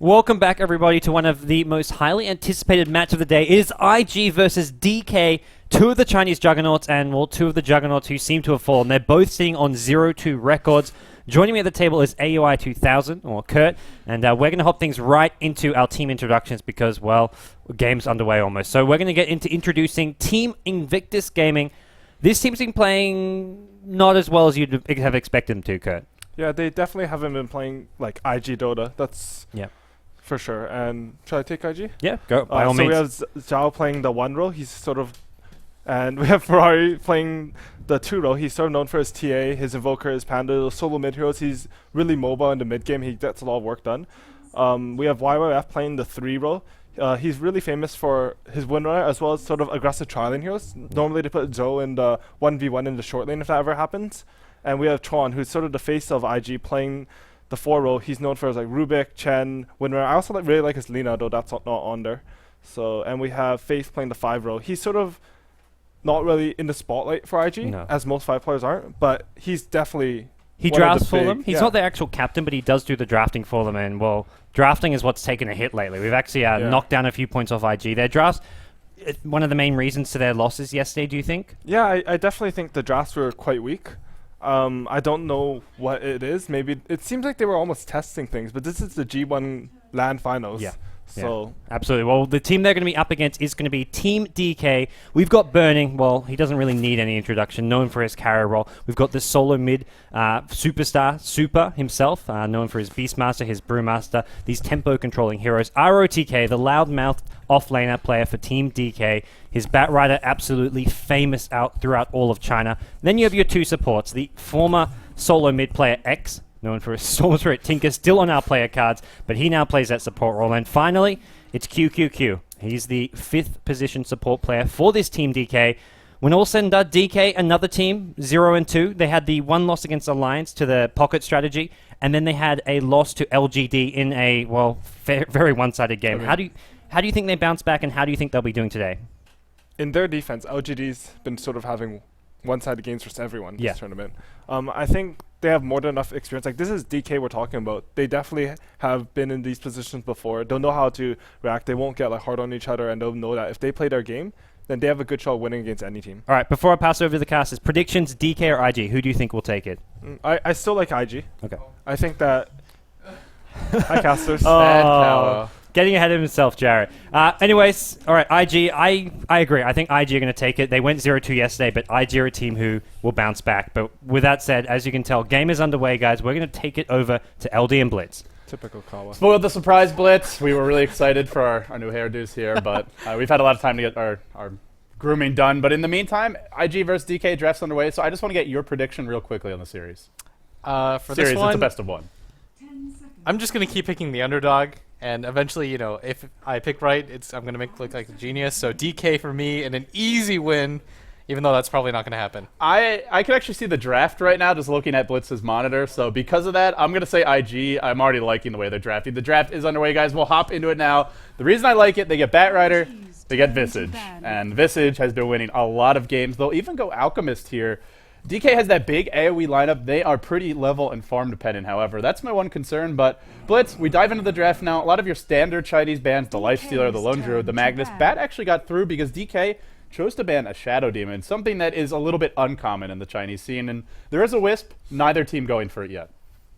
Welcome back, everybody, to one of the most highly anticipated match of the day. It is IG versus DK, two of the Chinese juggernauts, and, well, two of the juggernauts who seem to have fallen. They're both sitting on 0-2 records. Joining me at the table is AUI 2000, or Kurt, and we're going to hop things right into our team introductions because, well, game's underway almost. So we're going to get into introducing Team Invictus Gaming. This team's been playing not as well as you'd have expected them to, Kurt. Yeah, they definitely haven't been playing, like, IG Dota. That's... Yeah. For sure. And should I take IG? Yeah, go. By all so means. we have Zhao playing the 1 role. He's sort of... And we have Ferrari playing the 2 role. He's sort of known for his TA, his Invoker, his Panda, those solo mid heroes. He's really mobile in the mid game. He gets a lot of work done. We have YYF playing the 3 role. He's really famous for his win runner as well as sort of aggressive tri-lane heroes. Normally they put Zhou in the 1v1 in the short lane if that ever happens. And we have Tron, who's sort of the face of IG, playing the 4 role. He's known for his like Rubik, Chen, Winner. I also really like his Lina, though that's not on there. So, and we have Faith playing the 5 role. He's sort of not really in the spotlight for IG, as most 5 players aren't, but he's definitely he drafts for them. He's not the actual captain, but he does do the drafting for them, and, well, drafting is what's taken a hit lately. We've actually knocked down a few points off IG. Their drafts, one of the main reasons to their losses yesterday, do you think? Yeah, I definitely think the drafts were quite weak. I don't know what it is. Maybe it seems like they were almost testing things, but this is the G-1 LAN Finals. Yeah. So absolutely. Well, the team they're going to be up against is going to be Team DK. We've got Burning. Well, he doesn't really need any introduction, known for his carry role. We've got the solo mid superstar, Super himself, known for his Beastmaster, his Brewmaster, these tempo-controlling heroes. ROTK, the loud-mouthed off-laner player for Team DK. His Batrider, absolutely famous out throughout all of China. Then you have your 2 supports, the former solo mid player X, known for his Sorcerer Tinker, still on our player cards, but he now plays that support role. And finally, it's QQQ. He's the 5th position support player for this Team DK. When all said and done, DK, another team, 0-2. They had the 1 loss against Alliance to the pocket strategy, and then they had a loss to LGD in a, well, very one-sided game. How do you think they bounce back, and how do you think they'll be doing today? In their defense, LGD's been sort of having one-sided games versus everyone this tournament. I think they have more than enough experience. Like, this is DK we're talking about. They definitely have been in these positions before. They'll know how to react. They won't get like hard on each other, and they'll know that if they play their game, then they have a good shot winning against any team. All right, before I pass over to the casters, predictions, DK or IG, who do you think will take it? I still like IG. Okay. I think that... Hi, casters. Getting ahead of himself, Jarrett. Anyways, all right, IG, I agree. I think IG are going to take it. They went 0-2 yesterday, but IG are a team who will bounce back. But with that said, as you can tell, game is underway, guys. We're going to take it over to LD and Blitz. Typical Kawa. Spoiled the surprise Blitz. We were really excited for our new hairdos here, but we've had a lot of time to get our grooming done. But in the meantime, IG versus DK draft's underway, so I just want to get your prediction real quickly on the series. For series, this one, it's a best of 1. I'm just going to keep picking the underdog. And eventually, you know, if I pick right, I'm going to look like a genius. So DK for me and an easy win, even though that's probably not going to happen. I can actually see the draft right now just looking at Blitz's monitor. So because of that, I'm going to say IG. I'm already liking the way they're drafting. The draft is underway, guys. We'll hop into it now. The reason I like it, they get Batrider, they get Visage. And Visage has been winning a lot of games. They'll even go Alchemist here. DK has that big AoE lineup. They are pretty level and farm dependent, however. That's my one concern, but Blitz, we dive into the draft now. A lot of your standard Chinese bans, the Lifestealer, the Lone Druid, the Magnus. Bat actually got through because DK chose to ban a Shadow Demon, something that is a little bit uncommon in the Chinese scene, and there is a Wisp, neither team going for it yet.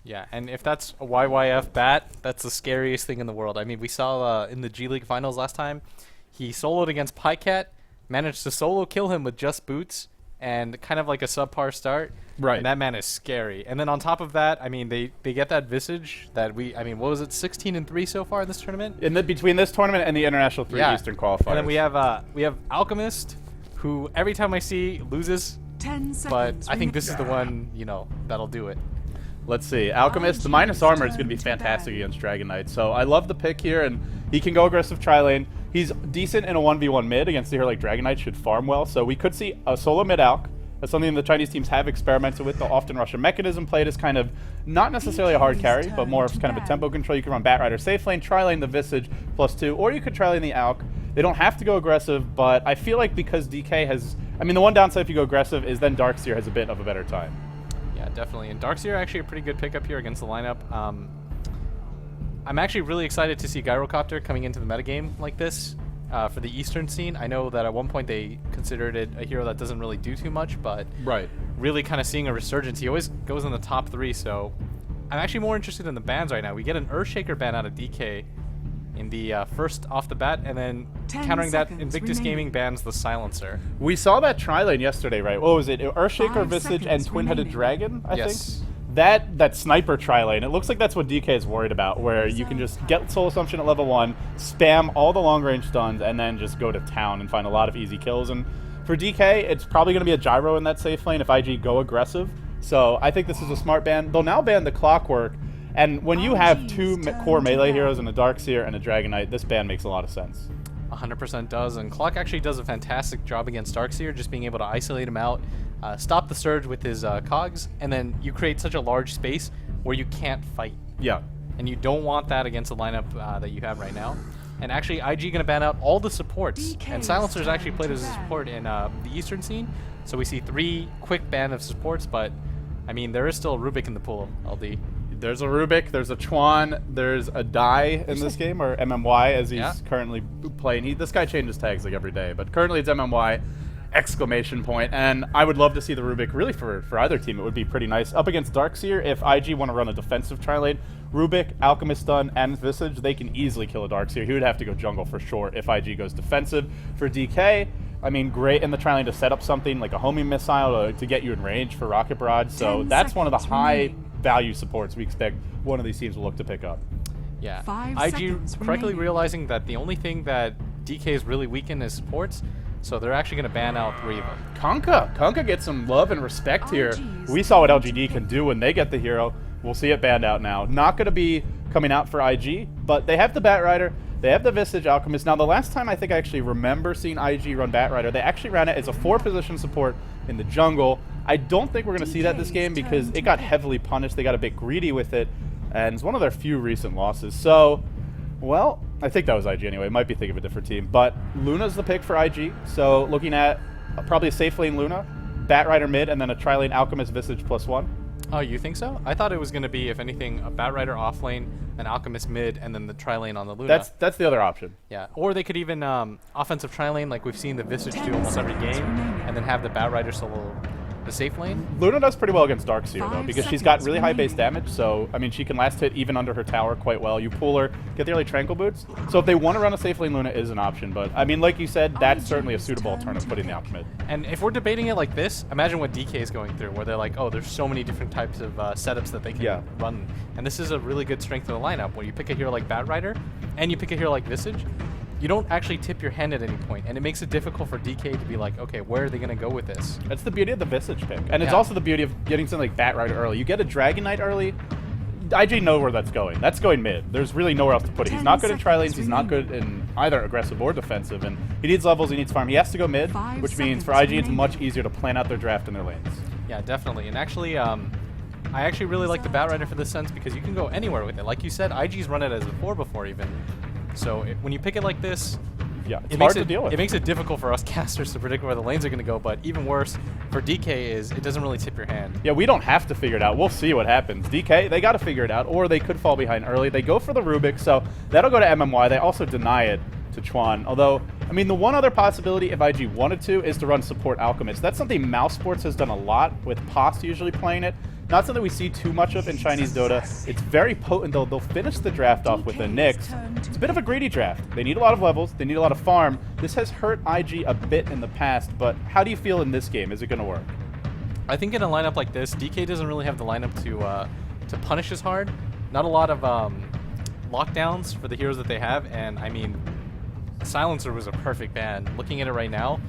Yeah, and if that's a YYF Bat, that's the scariest thing in the world. I mean, we saw in the G League Finals last time, he soloed against Pycat, managed to solo kill him with just boots, and kind of like a subpar start. Right. And that man is scary. And then on top of that, I mean, they get that Visage that I mean, what was it, 16-3 so far in this tournament? Between this tournament and the International 3 Eastern qualifiers. And then we have Alchemist, who every time I see loses, but I think this is the one, you know, that'll do it. Let's see. Alchemist, the minus armor is going to be fantastic against Dragon Knight. So I love the pick here, and he can go aggressive tri-lane. He's decent in a 1v1 mid against a hero like Dragon Knight, should farm well. So we could see a solo mid Alch. That's something the Chinese teams have experimented with. They'll often rush a mechanism played as kind of not necessarily a hard carry, but more of kind of a tempo control. You can run Batrider safe lane, tri-lane the Visage +2, or you could tri-lane the Alch. They don't have to go aggressive, but I feel like because DK has... I mean, the one downside if you go aggressive is then Darkseer has a bit of a better time. Yeah, definitely. And Darkseer actually a pretty good pickup here against the lineup. I'm actually really excited to see Gyrocopter coming into the metagame like this for the Eastern scene. I know that at one point they considered it a hero that doesn't really do too much, but really kind of seeing a resurgence. He always goes in the top 3, so I'm actually more interested in the bans right now. We get an Earthshaker ban out of DK in the first off the bat, and then countering that, Invictus Gaming bans the Silencer. We saw that tri-lane yesterday, right? What was it? Earthshaker, Visage, and Twin-Headed Dragon, I think? That sniper tri-lane, it looks like that's what DK is worried about, where you can just get Soul Assumption at level 1, spam all the long-range stuns, and then just go to town and find a lot of easy kills. And for DK, it's probably going to be a gyro in that safe lane if IG go aggressive. So I think this is a smart ban. They'll now ban the Clockwork, and when you have 2 core melee heroes and a Darkseer and a Dragon Knight, this ban makes a lot of sense. 100% does, and Clock actually does a fantastic job against Darkseer, just being able to isolate him out, stop the surge with his cogs, and then you create such a large space where you can't fight. Yeah. And you don't want that against the lineup that you have right now. And actually, IG gonna ban out all the supports, and Silencer's actually played as a support in the Eastern scene, so we see 3 quick ban of supports, but I mean, there is still a Rubik in the pool, LD. There's a Rubik, there's a Chuan, there's a Dai in this game, or MMY as he's currently playing. This guy changes tags like every day, but currently it's MMY, exclamation point, and I would love to see the Rubik really for either team. It would be pretty nice. Up against Darkseer, if IG want to run a defensive tri-lane, Rubik, Alchemist Stun, and Visage, they can easily kill a Darkseer. He would have to go jungle for sure if IG goes defensive. For DK, I mean, great in the tri-lane to set up something like a homing missile to get you in range for Rocket Barrage, so that's one of the high value supports we expect one of these teams will look to pick up. Yeah, IG correctly realizing that the only thing that DK is really weak in is supports, so they're actually going to ban out 3 of them. Kunkka gets some love and respect here. We saw what LGD can do when they get the hero. We'll see it banned out now. Not going to be coming out for IG, but they have the Batrider, they have the Visage Alchemist. Now, the last time I think I actually remember seeing IG run Batrider, they actually ran it as a 4-position support in the jungle. I don't think we're going to see that this game because it got heavily punished. They got a bit greedy with it, and it's one of their few recent losses. So, well, I think that was IG anyway. Might be thinking of a different team. But Luna's the pick for IG. So looking at probably a safe lane Luna, Batrider mid, and then a tri-lane Alchemist Visage +1. Oh, you think so? I thought it was going to be, if anything, a Batrider off lane, an Alchemist mid, and then the tri-lane on the Luna. That's the other option. Yeah, or they could even offensive tri-lane, like we've seen the Visage do almost every game, and then have the Batrider solo the safe lane. Luna does pretty well against Darkseer, though, because she's got really high base damage, so, I mean, she can last hit even under her tower quite well. You pull her, get the early Tranquil Boots. So if they want to run a safe lane, Luna is an option, but, I mean, like you said, that's certainly a suitable alternative, putting the Alchemist. And if we're debating it like this, imagine what DK is going through, where they're like, oh, there's so many different types of setups that they can run. And this is a really good strength of the lineup. When you pick a hero like Batrider, and you pick a hero like Visage, you don't actually tip your hand at any point, and it makes it difficult for DK to be like, okay, where are they going to go with this? That's the beauty of the Visage pick, and it's also the beauty of getting something like Batrider early. You get a Dragon Knight early, IG know where that's going. That's going mid. There's really nowhere else to put it. He's not good in tri-lanes, he's not good in either aggressive or defensive, and he needs levels, he needs farm. He has to go mid, which means for IG it's much easier to plan out their draft in their lanes. Yeah, definitely, and actually, I actually really like the Batrider for this sense because you can go anywhere with it. Like you said, IG's run it as a 4 before even. So when you pick it like this, it's hard to deal with. It makes it difficult for us casters to predict where the lanes are going to go, but even worse for DK is it doesn't really tip your hand. Yeah, we don't have to figure it out. We'll see what happens. DK, they got to figure it out, or they could fall behind early. They go for the Rubik, so that'll go to MMY. They also deny it to Chuan. Although, I mean, the one other possibility if IG wanted to is to run support Alchemist. That's something Mouse Sports has done a lot, with Post usually playing it. Not something we see too much of in Chinese Dota. It's very potent, though. They'll finish the draft off with a Nyx. It's a bit of a greedy draft. They need a lot of levels. They need a lot of farm. This has hurt IG a bit in the past, but how do you feel in this game? Is it going to work? I think in a lineup like this, DK doesn't really have the lineup to punish as hard. Not a lot of lockdowns for the heroes that they have, and I mean, Silencer was a perfect ban. Looking at it right now,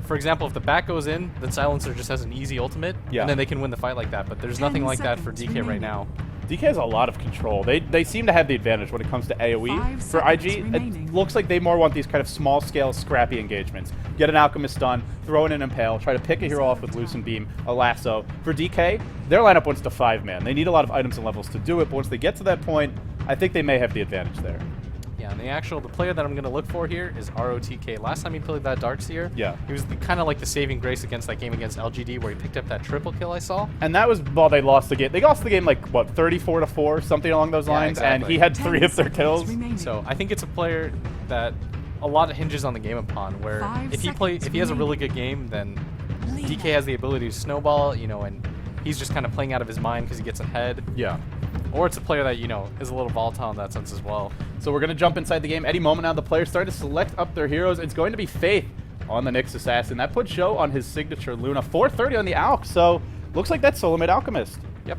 for example, if the back goes in, then Silencer just has an easy ultimate, and then they can win the fight like that. But there's nothing like that for DK right now. DK has a lot of control. They seem to have the advantage when it comes to AoE. For IG, it looks like they more want these kind of small-scale, scrappy engagements. Get an Alchemist stun, throw in an Impale, try to pick a hero off with Lucent Beam, a Lasso. For DK, their lineup wants to 5-man. They need a lot of items and levels to do it, but once they get to that point, I think they may have the advantage there. Yeah, Yeah, and the player that I'm going to look for here is ROTK. Last time he played that Darkseer, Yeah. he was kind of like the saving grace against that game against LGD where he picked up that triple kill I saw. And that was while they lost the game. They lost the game like, what, 34-4, something along those Yeah, lines, and exactly. he had 3 of their kills. So I think it's a player that a lot hinges on the game upon, where if he has a really good game, then DK has the ability to snowball, and he's just kind of playing out of his mind because he gets ahead. Yeah. Or it's a player that, is a little volatile in that sense as well. So we're going to jump inside the game. Any moment now, the players start to select up their heroes. It's going to be Faith on the Nyx Assassin. That puts Zhou on his signature Luna. 430 on the Alk, so looks like that's Solo Mid Alchemist. Yep.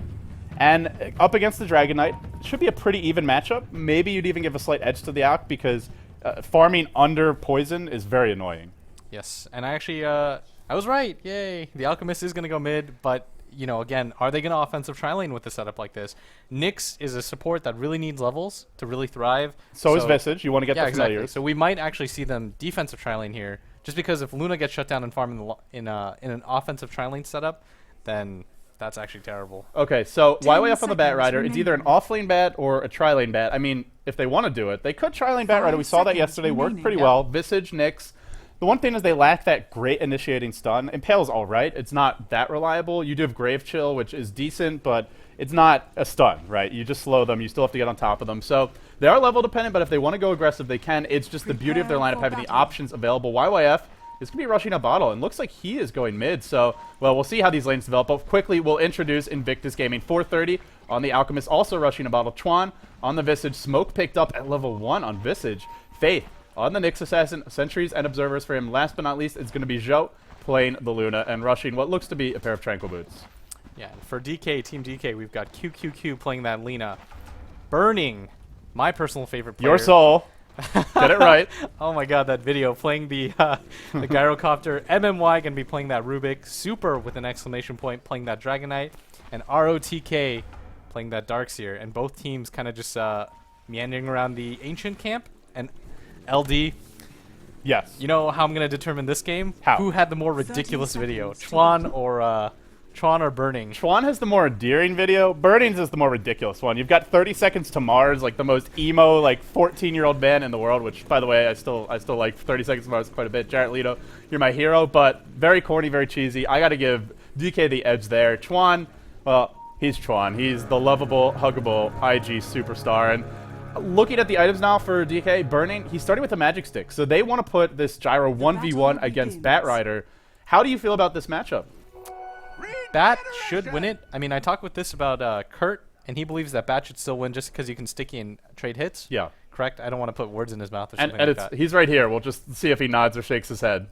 And up against the Dragon Knight, should be a pretty even matchup. Maybe you'd even give a slight edge to the Alk because farming under poison is very annoying. Yes, and I actually, I was right. Yay. The Alchemist is going to go mid, but again, are they going to offensive tri-lane with a setup like this? Nyx is a support that really needs levels to really thrive. So is Visage. You want to get the exactly. familiars. So we might actually see them defensive tri-lane here, just because if Luna gets shut down and farm in an offensive tri-lane setup, then that's actually terrible. Okay, so 10 YYF on the Bat Rider, it's either an off-lane bat or a tri-lane bat. I mean, if they want to do it, they could tri-lane Bat Rider. We saw that yesterday. Worked pretty well. Visage, Nyx. The one thing is they lack that great initiating stun. Impale's all right. It's not that reliable. You do have Grave Chill, which is decent, but it's not a stun, right? You just slow them. You still have to get on top of them. So they are level dependent, but if they want to go aggressive, they can. It's just the beauty of their lineup having the options available. YYF is going to be rushing a bottle, and looks like he is going mid. So, well, we'll see how these lanes develop. But quickly, we'll introduce Invictus Gaming. 430 on the Alchemist, also rushing a bottle. Chuan on the Visage. Smoke picked up at level 1 on Visage. Faith on the Nyx Assassin. Sentries and Observers for him. Last but not least, it's going to be Zhou playing the Luna and rushing what looks to be a pair of Tranquil Boots. Yeah, and for DK, Team DK, we've got QQQ playing that Lina. Burning, my personal favorite player. Your soul. Get it right. Oh my god, that video playing the gyrocopter. MMY gonna be playing that Rubik. Super with an exclamation point playing that Dragon Knight, and ROTK playing that Darkseer. And both teams kind of just meandering around the ancient camp. And LD, Yes. you know how I'm gonna determine this game? How? Who had the more ridiculous video, Chuan or Burning? Chuan has the more endearing video. Burnings is the more ridiculous one. You've got 30 Seconds to Mars, like the most emo, like 14-year-old man in the world. Which, by the way, I still like 30 Seconds to Mars quite a bit. Jarrett Leto, you're my hero, but very corny, very cheesy. I got to give DK the edge there. Chuan, well, he's Chuan. He's the lovable, huggable IG superstar. And looking at the items now for DK, Burning, he's starting with a Magic Stick. So they want to put this Gyro 1v1 against Bat Rider. How do you feel about this matchup? Bat should win it. I mean, I talked with this about Kurt, and he believes that Bat should still win just because you can sticky and trade hits. Yeah. Correct? I don't want to put words in his mouth or And, something and like that. he's right here. We'll just see if he nods or shakes his head.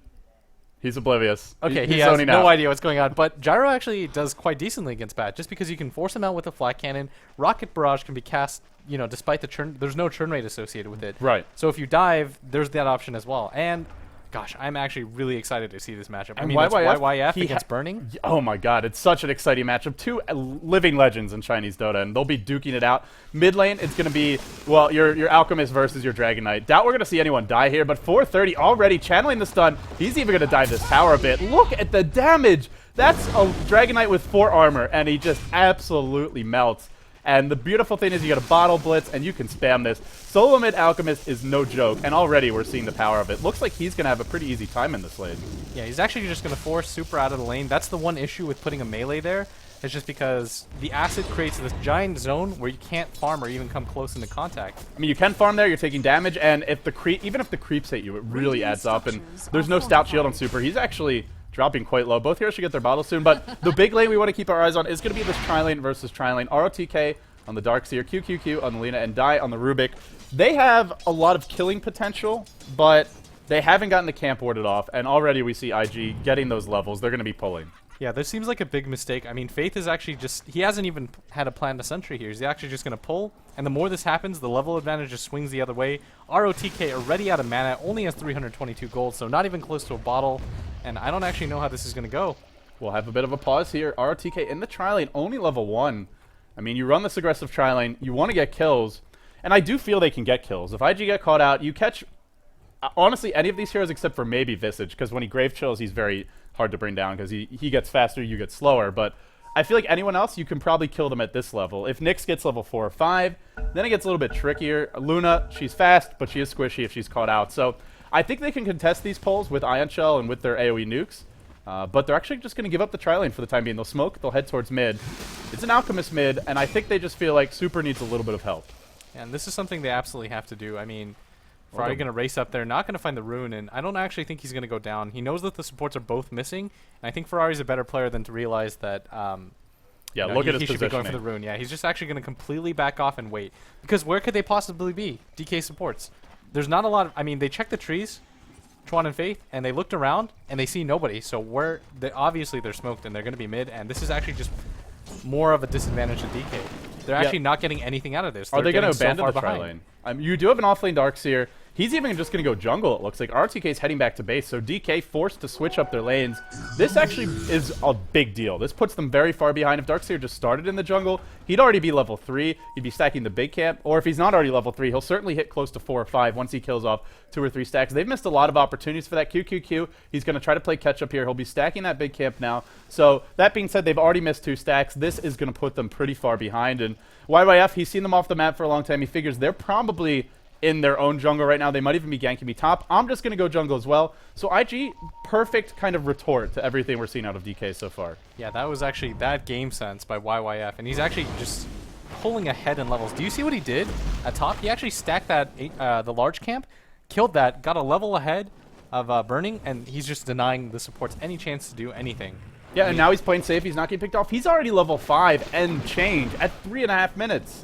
He's oblivious. Okay, He's he has zoning no out. idea what's going on. But Gyro actually does quite decently against Bat, just because you can force him out with a flat cannon. Rocket Barrage can be cast, despite the churn. There's no churn rate associated with it. Right. So if you dive, there's that option as well. And gosh, I'm actually really excited to see this matchup. I And mean, it's YYF, YYF he against Burning. Oh my god, it's such an exciting matchup. Two living legends in Chinese Dota, and they'll be duking it out. Mid lane, it's going to be, well, your Alchemist versus your Dragon Knight. Doubt we're going to see anyone die here, but 430 already channeling the stun. He's even going to dive this tower a bit. Look at the damage. That's a Dragon Knight with 4 armor, and he just absolutely melts. And the beautiful thing is you get a bottle blitz, and you can spam this. Solo mid Alchemist is no joke, and already we're seeing the power of it. Looks like he's going to have a pretty easy time in this lane. Yeah, he's actually just going to force Super out of the lane. That's the one issue with putting a melee there. It's just because the acid creates this giant zone where you can't farm or even come close into contact. I mean, you can farm there, you're taking damage, and if the even if the creeps hit you, it really adds up. And there's no stout shield on Super. He's actually dropping quite low. Both heroes should get their bottles soon, but the big lane we want to keep our eyes on is going to be this tri-lane versus tri-lane. ROTK on the Darkseer, QQQ on the Lina, and Dai on the Rubik. They have a lot of killing potential, but they haven't gotten the camp warded off, and already we see IG getting those levels. They're going to be pulling. Yeah, this seems like a big mistake. I mean, Faith is actually he hasn't even had a plan to sentry here. He's actually just going to pull, and the more this happens, the level advantage just swings the other way. ROTK already out of mana, only has 322 gold, so not even close to a bottle, and I don't actually know how this is going to go. We'll have a bit of a pause here. ROTK in the tri-lane, only level 1. I mean, you run this aggressive tri-lane, you want to get kills, and I do feel they can get kills. If IG get caught out, you catch, honestly, any of these heroes except for maybe Visage, because when he Grave Chills, he's very hard to bring down because he gets faster, you get slower. But I feel like anyone else, you can probably kill them at this level. If Nyx gets level 4 or 5, then it gets a little bit trickier. Luna, she's fast, but she is squishy if she's caught out. So I think they can contest these poles with Ion Shell and with their AoE nukes. But they're actually just going to give up the tri-lane for the time being. They'll smoke, they'll head towards mid. It's an Alchemist mid, and I think they just feel like Super needs a little bit of help. And this is something they absolutely have to do. I mean, Ferrari going to race up there, not going to find the rune, and I don't actually think he's going to go down. He knows that the supports are both missing, and I think Ferrari's a better player than to realize that Yeah, look at his he should be going for the positioning. rune. Yeah, he's just actually going to completely back off and wait. Because where could they possibly be, DK supports? There's not a lot of... I mean, they checked the trees, Chuan and Faith, and they looked around, and they see nobody. So obviously they're smoked, and they're going to be mid, and this is actually just more of a disadvantage to DK. They're actually not getting anything out of this. Are they going to so abandon far the behind. tri-lane? You do have an off-lane Darkseer. He's even just going to go jungle, it looks like. RTK's heading back to base, so DK forced to switch up their lanes. This actually is a big deal. This puts them very far behind. If Darkseer just started in the jungle, he'd already be level 3. He'd be stacking the big camp. Or if he's not already level 3, he'll certainly hit close to 4 or 5 once he kills off 2 or 3 stacks. They've missed a lot of opportunities for that QQQ. He's going to try to play catch-up here. He'll be stacking that big camp now. So that being said, they've already missed 2 stacks. This is going to put them pretty far behind. And YYF, he's seen them off the map for a long time. He figures they're probably in their own jungle right now. They might even be ganking me top. I'm just going to go jungle as well. So IG, perfect kind of retort to everything we're seeing out of DK so far. Yeah, that was actually that game sense by YYF, and he's actually just pulling ahead in levels. Do you see what he did at top? He actually stacked that the large camp, killed that, got a level ahead of Burning, and he's just denying the supports any chance to do anything. Yeah, and now he's playing safe. He's not getting picked off. He's already level 5 and change at 3.5 minutes.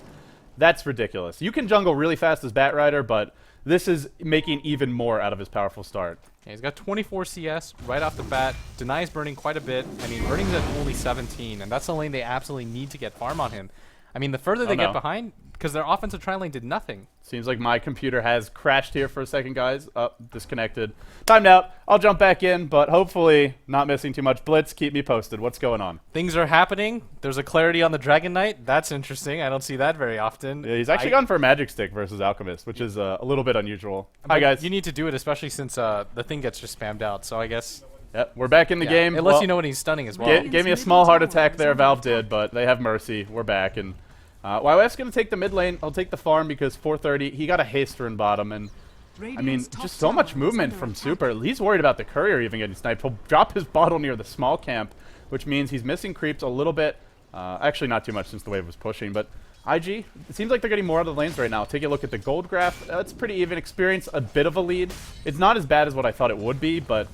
That's ridiculous. You can jungle really fast as Batrider, but this is making even more out of his powerful start. Yeah, he's got 24 CS right off the bat, denies Burning quite a bit. I mean, Burning's at only 17, and that's the lane they absolutely need to get farm on him. I mean, the further they get behind, because their offensive tri-lane did nothing. Seems like my computer has crashed here for a second, guys. Disconnected. Timed out. I'll jump back in, but hopefully not missing too much. Blitz, keep me posted. What's going on? Things are happening. There's a clarity on the Dragon Knight. That's interesting. I don't see that very often. Yeah, he's actually gone for a Magic Stick versus Alchemist, which is a little bit unusual. Hi, guys. You need to do it, especially since the thing gets just spammed out. So I guess... Yep, we're back in the game. It lets you know when he's stunning as well. Gave me a small heart attack there, Valve did, but they have mercy. We're back, and YYF's going to take the mid lane. I'll take the farm because 430, he got a haste rune bottom, and I mean, just so much movement from Super. He's worried about the courier even getting sniped. He'll drop his bottle near the small camp, which means he's missing creeps a little bit. Actually, not too much since the wave was pushing, but IG, it seems like they're getting more out of the lanes right now. Take a look at the gold graph. It's pretty even. Experience a bit of a lead. It's not as bad as what I thought it would be, but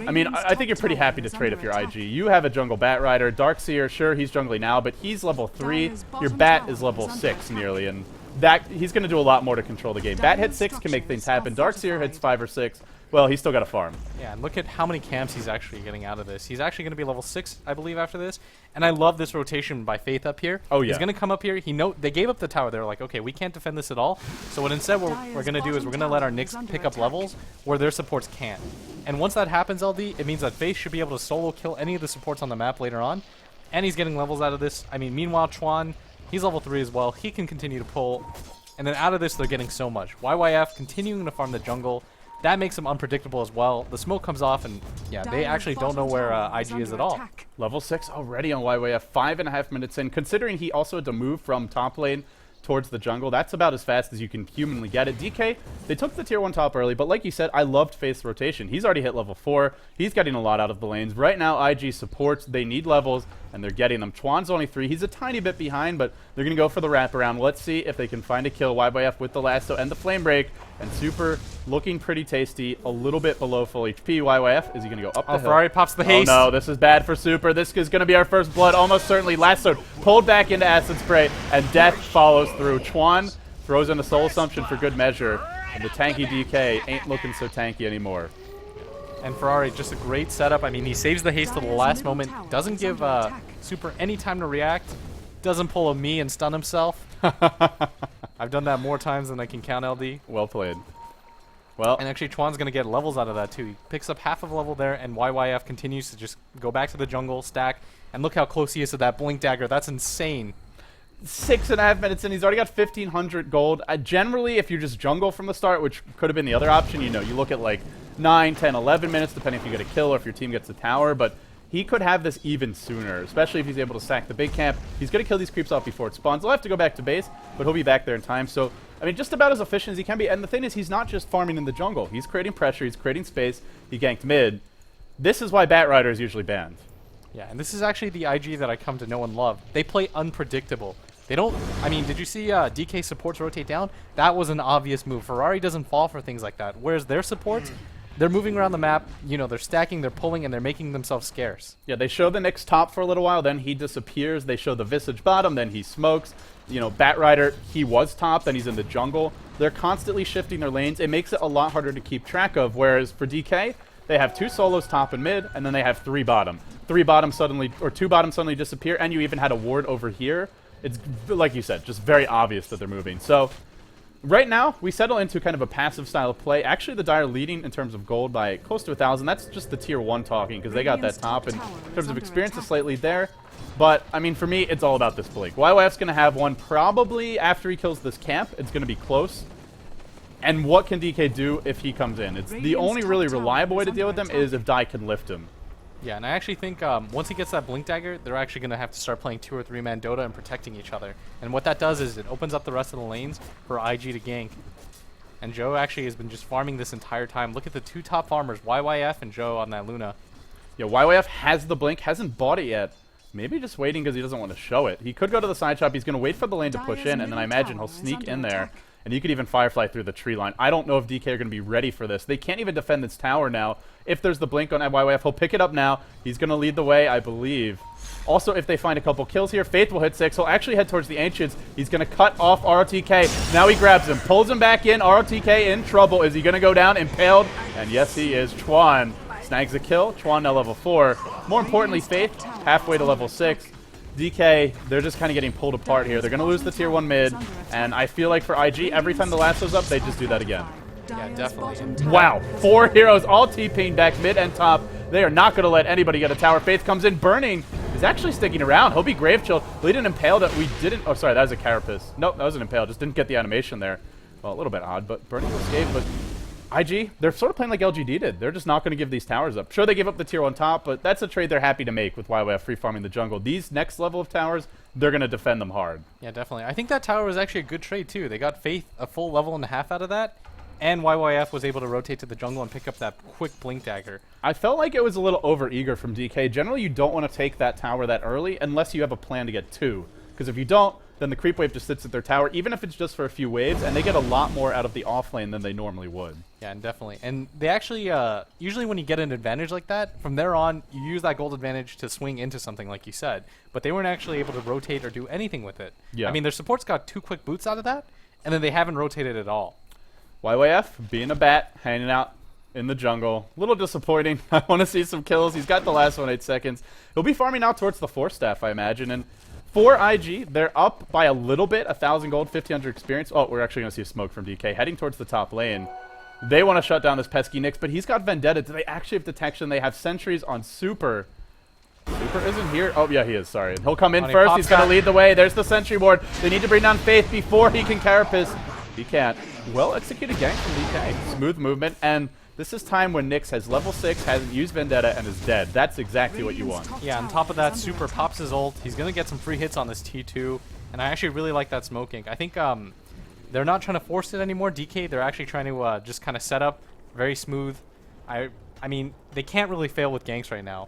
I mean, I think you're pretty happy to trade if you're IG. You have a jungle Batrider. Darkseer, sure, he's jungling now, but he's level 3. Your Bat is level 6 nearly, and that he's going to do a lot more to control the game. Bat hit 6 can make things happen. Darkseer hits 5 or 6. Well, he's still got a farm. Yeah, and look at how many camps he's actually getting out of this. He's actually going to be level 6, I believe, after this. And I love this rotation by Faith up here. Oh, yeah. He's going to come up here. They gave up the tower. They were like, okay, we can't defend this at all. So what instead we're going to do is we're going to let our Nyx pick up levels where their supports can't. And once that happens, LD, it means that Faith should be able to solo kill any of the supports on the map later on. And he's getting levels out of this. I mean, meanwhile, Chuan, he's level 3 as well. He can continue to pull. And then out of this, they're getting so much. YYF continuing to farm the jungle. That makes them unpredictable as well. The smoke comes off, and yeah, they actually don't know where IG is at all. Level 6 already on YYF, 5.5 minutes in. Considering he also had to move from top lane towards the jungle, that's about as fast as you can humanly get it. DK, they took the tier 1 top early, but like you said, I loved Faith's rotation. He's already hit level 4. He's getting a lot out of the lanes. Right now, IG supports. They need levels, and they're getting them. Chuan's only 3. He's a tiny bit behind, but they're going to go for the wraparound. Let's see if they can find a kill. YYF with the lasso and the flame break, and Super looking pretty tasty, a little bit below full HP. YYF, is he going to go up the hill? Ferrari pops the haste. Oh no, this is bad for Super. This is going to be our first blood, almost certainly. Lassoed, pulled back into Acid Spray, and death follows through. Chuan throws in a Soul Assumption for good measure, and the tanky DK ain't looking so tanky anymore. And Ferrari, just a great setup. I mean, he saves the haste to the last moment, doesn't give Super any time to react, doesn't pull a me and stun himself. I've done that more times than I can count, LD. Well played. Well, and actually, Chuan's going to get levels out of that, too. He picks up half of a level there, and YYF continues to just go back to the jungle, stack, and look how close he is to that Blink Dagger. That's insane. 6.5 minutes in, he's already got 1,500 gold. Generally, if you just jungle from the start, which could have been the other option, you know, you look at like 9, 10, 11 minutes, depending if you get a kill or if your team gets a tower, but he could have this even sooner, especially if he's able to sack the big camp. He's going to kill these creeps off before it spawns. He'll have to go back to base, but he'll be back there in time. So, I mean, just about as efficient as he can be. And the thing is, he's not just farming in the jungle. He's creating pressure. He's creating space. He ganked mid. This is why Bat Rider is usually banned. Yeah, and this is actually the IG that I come to know and love. They play unpredictable. They don't... I mean, did you see DK supports rotate down? That was an obvious move. Ferrari doesn't fall for things like that. Whereas their supports, they're moving around the map. You know, they're stacking, they're pulling, and they're making themselves scarce. Yeah, they show the Nyx top for a little while, then he disappears. They show the Visage bottom, then he smokes. You know, Bat Rider, he was top, then he's in the jungle. They're constantly shifting their lanes. It makes it a lot harder to keep track of, whereas for DK, they have 2 solos top and mid, and then they have 3 bottom. 3 bottom suddenly, or 2 bottom suddenly disappear, and you even had a ward over here. It's, like you said, just very obvious that they're moving. So, right now, we settle into kind of a passive style of play. Actually, the Dire leading in terms of gold by close to 1,000. That's just the tier 1 talking, because they got that top. And in terms of experience, a slight lead there. But, I mean, for me, it's all about this blink. YYF's going to have one probably after he kills this camp. It's going to be close. And what can DK do if he comes in? It's the only really reliable way to deal with them is if Die can lift him. Yeah, and I actually think once he gets that Blink Dagger, they're actually going to have to start playing 2 or 3-man Dota and protecting each other. And what that does is it opens up the rest of the lanes for IG to gank. And Joe actually has been just farming this entire time. Look at the 2 top farmers, YYF and Joe on that Luna. Yeah, YYF has the Blink, hasn't bought it yet. Maybe just waiting because he doesn't want to show it. He could go to the side shop. He's going to wait for the lane to push in, and then I imagine he'll sneak in there. And you could even Firefly through the tree line. I don't know if DK are going to be ready for this. They can't even defend this tower now. If there's the blink on YYF, he'll pick it up now. He's going to lead the way, I believe. Also, if they find a couple kills here, Faith will hit 6. He'll actually head towards the Ancients. He's going to cut off ROTK. Now he grabs him, pulls him back in. ROTK in trouble. Is he going to go down impaled? And yes, he is. Chuan snags a kill. Chuan now level 4. More importantly, Faith halfway to level 6. DK, they're just kind of getting pulled apart here. They're going to lose the tier 1 mid, and I feel like for IG, every time the lasso's up, they just do that again. Yeah, definitely. Wow, 4 heroes all TPing back mid and top. They are not going to let anybody get a tower. Faith comes in, Burning is actually sticking around. He'll be Grave Chill. We didn't impale it. We didn't. Oh, sorry, that was a Carapace. Nope, that was an impale. Just didn't get the animation there. Well, a little bit odd, but Burning will escape. But IG, they're sort of playing like LGD did. They're just not going to give these towers up. Sure, they gave up the tier 1 top, but that's a trade they're happy to make with YYF free farming the jungle. These next level of towers, they're going to defend them hard. Yeah, definitely. I think that tower was actually a good trade, too. They got Faith a full level and a half out of that, and YYF was able to rotate to the jungle and pick up that quick Blink Dagger. I felt like it was a little over-eager from DK. Generally, you don't want to take that tower that early unless you have a plan to get 2. Because if you don't, then the creep wave just sits at their tower, even if it's just for a few waves, and they get a lot more out of the off lane than they normally would. Yeah, and definitely. And they actually, usually when you get an advantage like that, from there on, you use that gold advantage to swing into something like you said. But they weren't actually able to rotate or do anything with it. Yeah. I mean, their supports got 2 quick boots out of that, and then they haven't rotated at all. YYF, being a bat, hanging out in the jungle. A little disappointing. I want to see some kills. He's got the last one, 8 seconds. He'll be farming out towards the 4 staff, I imagine, and for IG, they're up by a little bit, 1,000 gold, 1,500 experience. Oh, we're actually going to see a smoke from DK heading towards the top lane. They want to shut down this pesky Nyx, but he's got Vendetta. Do they actually have detection? They have sentries on Super. Super isn't here. Oh, yeah, he is. Sorry. He'll come in first. He's going to lead the way. There's the sentry ward. They need to bring down Faith before he can Carapace. He can't. Well executed gank from DK. Smooth movement, and this is time when Nyx has level 6, hasn't used Vendetta, and is dead. That's exactly what you want. Yeah, on top of that, Super pops his ult. He's going to get some free hits on this T2, and I actually really like that smoking. I think they're not trying to force it anymore. DK, they're actually trying to just kind of set up very smooth. I mean, they can't really fail with ganks right now.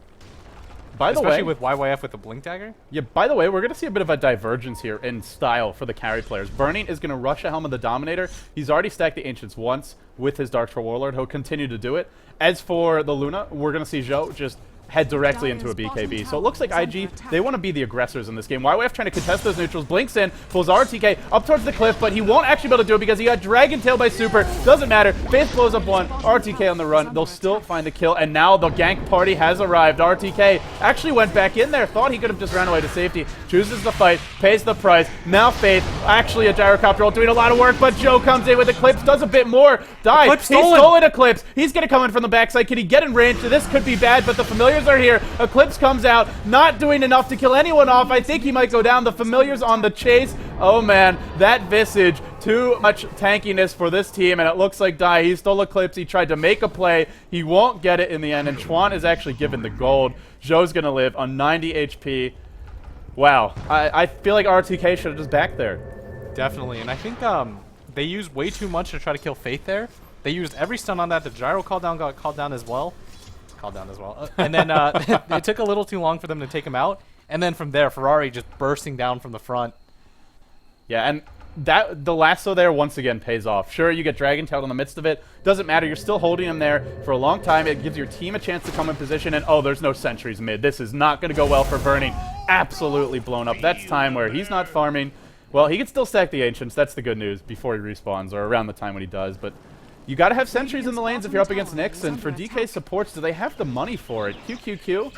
By the way, especially with YYF with the Blink Dagger. Yeah, by the way, we're going to see a bit of a divergence here in style for the carry players. Burning is going to rush a Helm of the Dominator. He's already stacked the Ancients once with his Dark Troll Warlord. He'll continue to do it. As for the Luna, we're going to see Zhou just head directly into a BKB. So it looks like IG, they want to be the aggressors in this game. YYF trying to contest those neutrals, blinks in, pulls RTK up towards the cliff, but he won't actually be able to do it because he got Dragon Tail by Super. Doesn't matter. Faith blows up one, RTK on the run. They'll still find the kill, and now the gank party has arrived. RTK actually went back in there, thought he could have just ran away to safety, chooses the fight, pays the price. Now Faith, actually a gyrocopter ult, doing a lot of work, but Joe comes in with Eclipse, does a bit more. Dies. He's stolen Eclipse. He's going to come in from the backside. Can he get in range? This could be bad, but the familiar Familiars are here. Eclipse comes out, not doing enough to kill anyone off. I think he might go down. The Familiars on the chase. Oh man, that Visage, too much tankiness for this team, and it looks like Dai, he stole Eclipse, he tried to make a play, he won't get it in the end, and Chuan is actually given the gold. Zhou's gonna live on 90 HP. Wow, I feel like RTK should have just backed there. Definitely, and I think they used way too much to try to kill Faith there. They used every stun on that. The gyro call down got called down as well. And then it took a little too long for them to take him out. And then from there, Ferrari just bursting down from the front. Yeah, and the lasso there once again pays off. Sure, you get Dragon Tailed in the midst of it. Doesn't matter. You're still holding him there for a long time. It gives your team a chance to come in position. And oh, there's no sentries mid. This is not going to go well for Burning. Absolutely blown up. That's time where he's not farming. Well, he can still stack the Ancients. That's the good news before he respawns or around the time when he does. But you got to have sentries in the lanes if you're up against Nyx. And for DK supports, do they have the money for it? QQQ.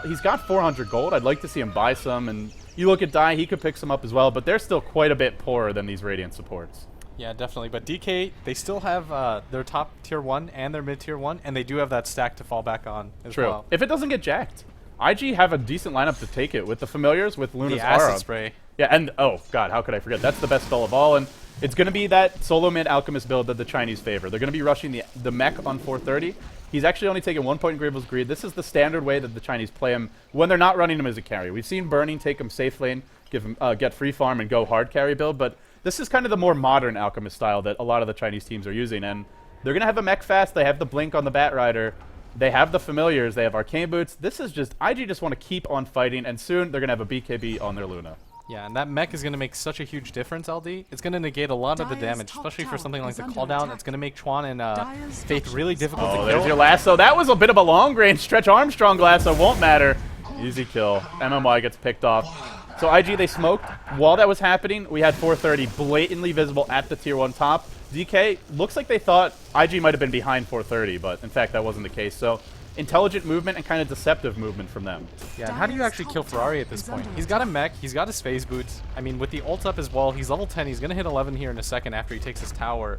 He's got 400 gold. I'd like to see him buy some. And you look at Dai, he could pick some up as well, but they're still quite a bit poorer than these Radiant supports. Yeah, definitely. But DK, they still have their top tier 1 and their mid tier 1, and they do have that stack to fall back on as True. well. If it doesn't get jacked. IG have a decent lineup to take it with the Familiars, with Luna's the acid Aura. spray. Yeah, and oh god, how could I forget? That's the best spell of all, and it's going to be that solo mid Alchemist build that the Chinese favor. They're going to be rushing the mech on 430. He's actually only taken 1 point in Gravel's Greed. This is the standard way that the Chinese play him when they're not running him as a carry. We've seen Burning take him safe lane, give him get free farm and go hard carry build, but this is kind of the more modern Alchemist style that a lot of the Chinese teams are using, and they're going to have a mech fast. They have the blink on the Bat Rider. They have the Familiars. They have Arcane Boots. This is just, IG just want to keep on fighting, and soon they're going to have a BKB on their Luna. Yeah, and that mech is going to make such a huge difference, LD. It's going to negate a lot of the damage, especially for something like the call down. It's going to make Chuan and Faith really difficult to kill. There's your lasso. That was a bit of a long range stretch Armstrong lasso. Won't matter. Easy kill. MMY gets picked off. So IG, they smoked. While that was happening, we had 430 blatantly visible at the tier 1 top. DK, looks like they thought IG might have been behind 430, but in fact that wasn't the case. So intelligent movement and kind of deceptive movement from them. Yeah, and how do you actually kill Ferrari at this point? He's got a mech, he's got his phase boots. I mean, with the ult up as well, he's level 10. He's going to hit 11 here in a second after he takes his tower.